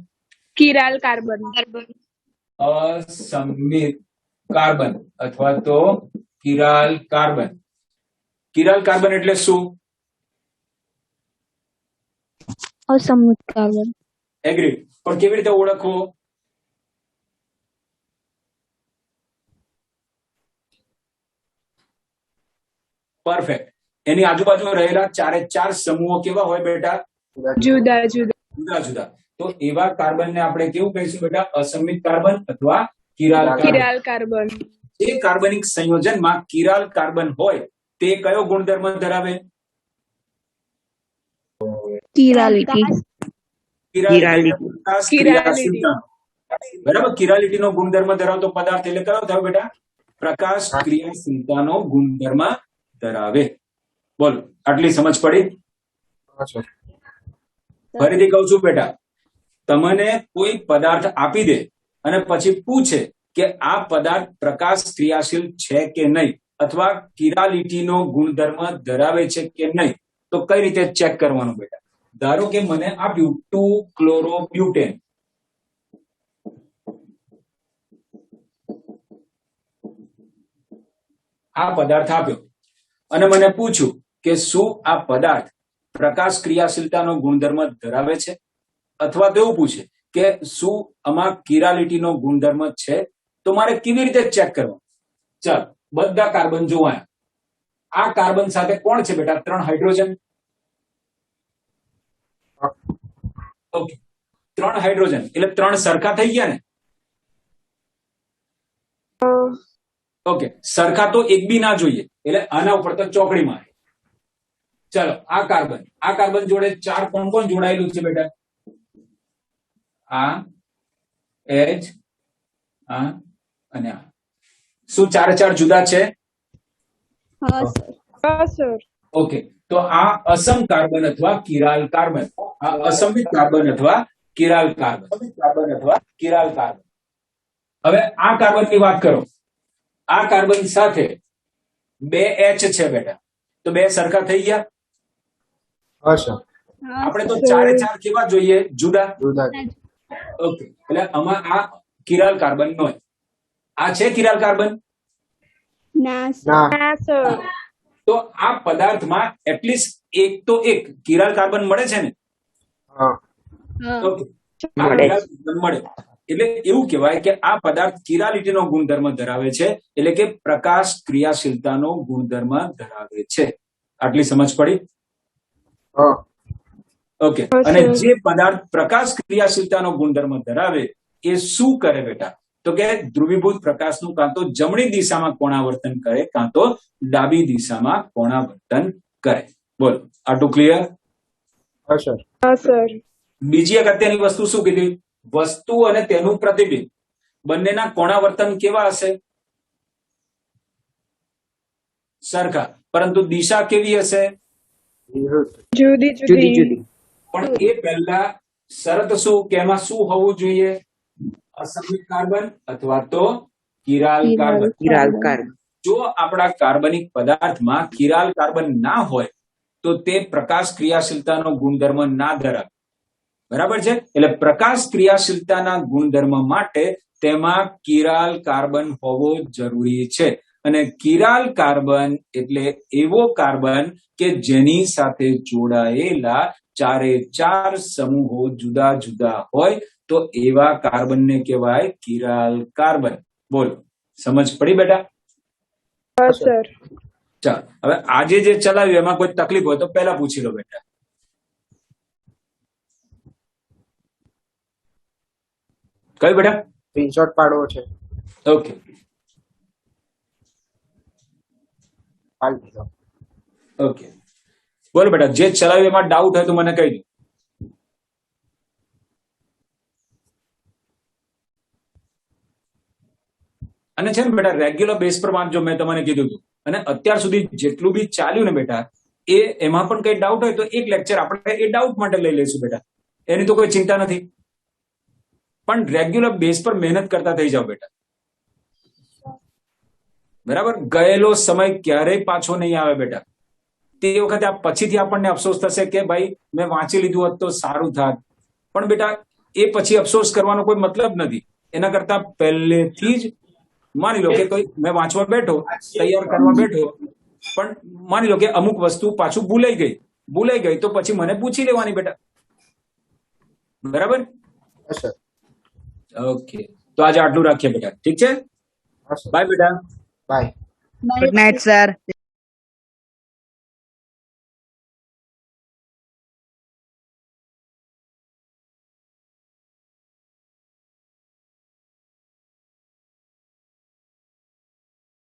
Chiral carbon. અસમિત કાર્બન અથવા તો કિરાલ કાર્બન. કિરાલ કાર્બન એટલે શું? અસમિત કાર્બન. એગ્રી. પણ કેવી રીતે ઓળખવો? પરફેક્ટ. એની આજુબાજુ રહેલા ચારે ચાર સમૂહો કેવા હોય બેટા? જુદા જુદા. જુદા જુદા. તો એવા કાર્બનને આપણે કેવું કહીશું બેટા? અસમિત કાર્બન અથવા કિરાલ કાર્બન. Chiral carbon. જે કાર્બનિક સંયોજનમાં કિરાલ કાર્બન હોય તે કયો ગુણધર્મ ધરાવે? કિરાલિટી. બરાબર? કિરાલિટીનો ગુણધર્મ ધરાવતો પદાર્થ એટલે કયો થયો બેટા? પ્રકાશ ક્રિયાશીલતાનો ગુણધર્મ ધરાવે. બોલો, આટલી સમજ પડી? ફરીથી કહું છું બેટા, તમને કોઈ પદાર્થ આપી દે અને પછી પૂછે કે આ પદાર્થ પ્રકાશ ક્રિયાશીલ છે કે નહીં, અથવા કિરાલિટીનો ગુણધર્મ ધરાવે છે કે નહીં, તો કઈ રીતે ચેક કરવાનું બેટા? ધારો કે મને આપ્યું 2-ક્લોરોબ્યુટેન, આ પદાર્થ આપ્યો અને મને પૂછ્યું કે શું આ પદાર્થ પ્રકાશ ક્રિયાશીલતાનો ગુણધર્મ ધરાવે છે, અથવા તો એવું પૂછે કે શું આમાં કિરાલિટીનો ગુણધર્મ છે, તો મારે કેવી રીતે ચેક કરવું? ચાલ, બધા કાર્બન જોવાયા. આ કાર્બન સાથે કોણ છે બેટા? 3 હાઇડ્રોજન. ઓકે, 3 હાઇડ્રોજન એટલે 3 સરખા થઈ ગયા ને? ઓકે, સરખા તો એક બી ના જોઈએ એટલે આના ઉપર તો ચોકડી મારે. ચાલો, આ કાર્બન જોડે 4 કોણ કોણ જોડાયેલું છે બેટા? આ H, આ અને આ. શું 4 જુદા છે? હા સર. ઓકે, તો આ અસમ કાર્બન અથવા કિરાલ કાર્બન, આ અસમિત કાર્બન અથવા કિરાલ કાર્બન. હવે આ કાર્બનની વાત કરો. આ કાર્બન સાથે 2 H છે બેટા, તો 2 સરખા થઈ ગયા. હા સર. આપણે તો 4 કેવા જોઈએ? જુદા. જુદા. ઓકે, એટલે આમાં આ કિરાલ કાર્બન નો. આ છે કિરાલ કાર્બન? ના ના. સર. તો આ પદાર્થમાં એટલીસ્ટ એક કિરાલ કાર્બન મળે છે ને? હા. ઓકે, આ કિરાલ કાર્બન મળે એટલે એવું કહેવાય કે આ પદાર્થ કિરાલિટીનો ગુણધર્મ ધરાવે છે, એટલે કે પ્રકાશ ક્રિયાશીલતાનો ગુણધર્મ ધરાવે છે. આટલી સમજ પડી? હા. ઓકે, અને જે પદાર્થ પ્રકાશ ક્રિયાશીલતાનો ગુણધર્મ ધરાવે એ શું કરે બેટા? તો કે ધ્રુવીભૂત પ્રકાશનું કાં તો જમણી દિશામાં કોણાવર્તન કરે, કાં તો ડાબી દિશામાં કોણાવર્તન કરે. બોલો, આટલું ક્લિયર? હા સર. બીજી એક અત્યારની વસ્તુ શું કીધી? વસ્તુ અને તેનું પ્રતિબિંબ બંનેના કોણાવર્તન કેવા હશે? સરખા, પરંતુ દિશા કેવી હશે? જુદી. પણ એ પહેલા શરત શું કે એમાં શું હોવું જોઈએ? અસમિત કાર્બન અથવા તો કિરાલ કાર્બન. જો આપણા કાર્બનિક પદાર્થમાં કિરાલ કાર્બન ના હોય તો તે પ્રકાશ ક્રિયાશીલતાનો ગુણધર્મ ના ધરાવે. બરાબર છે? એટલે પ્રકાશ ક્રિયાશીલતાના ગુણધર્મ માટે તેમાં કિરાલ કાર્બન હોવો જરૂરી છે. અને કિરાલ કાર્બન એટલે એવો કાર્બન કે જેની સાથે જોડાયેલા 4 સમૂહો જુદા જુદા હોય, તો એવા કાર્બનને કહેવાય કિરાલ કાર્બન. બોલો, સમજ પડી બેટા? સર. ચાલો, હવે આજે જે ચલાવ્યું એમાં કોઈ તકલીફ હોય તો પહેલા પૂછી લો બેટા. કઈ બેટા? સ્ક્રીનશોટ પાડવો છે. ઓકે, પાડી દીધો. ઓકે, બોલો બેટા, જે ચલાવ્યું એમાં ડાઉટ હોય તો મને કહી દો. અને છે ને બેટા, રેગ્યુલર બેઝ પર વાંચજો, મેં તમને કીધું હતું. અને અત્યાર સુધી જેટલું બી ચાલ્યું ને બેટા, એમાં પણ કઈ ડાઉટ હોય તો એક લેક્ચર આપણે એ ડાઉટ માટે લઈ લઈશું બેટા, એની તો કોઈ ચિંતા નથી. પણ રેગ્યુલર બેઝ પર મહેનત કરતા થઈ જાવ બેટા. બરાબર? ગયેલો સમય ક્યારેય પાછો નહીં આવે બેટા. તે વખતે પછીથી આપણને અફસોસ થશે કે ભાઈ મેં વાંચી લીધું હોત તો સારું થાત. પણ બેટા, એ પછી અફસોસ કરવાનો કોઈ મતલબ નથી. એના કરતા પહેલેથી જ માની લો કે કોઈ મેં વાંચવા બેઠો, તૈયાર કરવા બેઠો, પણ માની લો કે અમુક વસ્તુ પાછું ભૂલાઈ ગઈ તો પછી મને પૂછી લેવાની બેટા. બરાબર? હા સર. ઓકે, તો આજે આટલું રાખીએ બેટા. ઠીક છે? હા સર. બાય બેટા. બાય. Good night sir.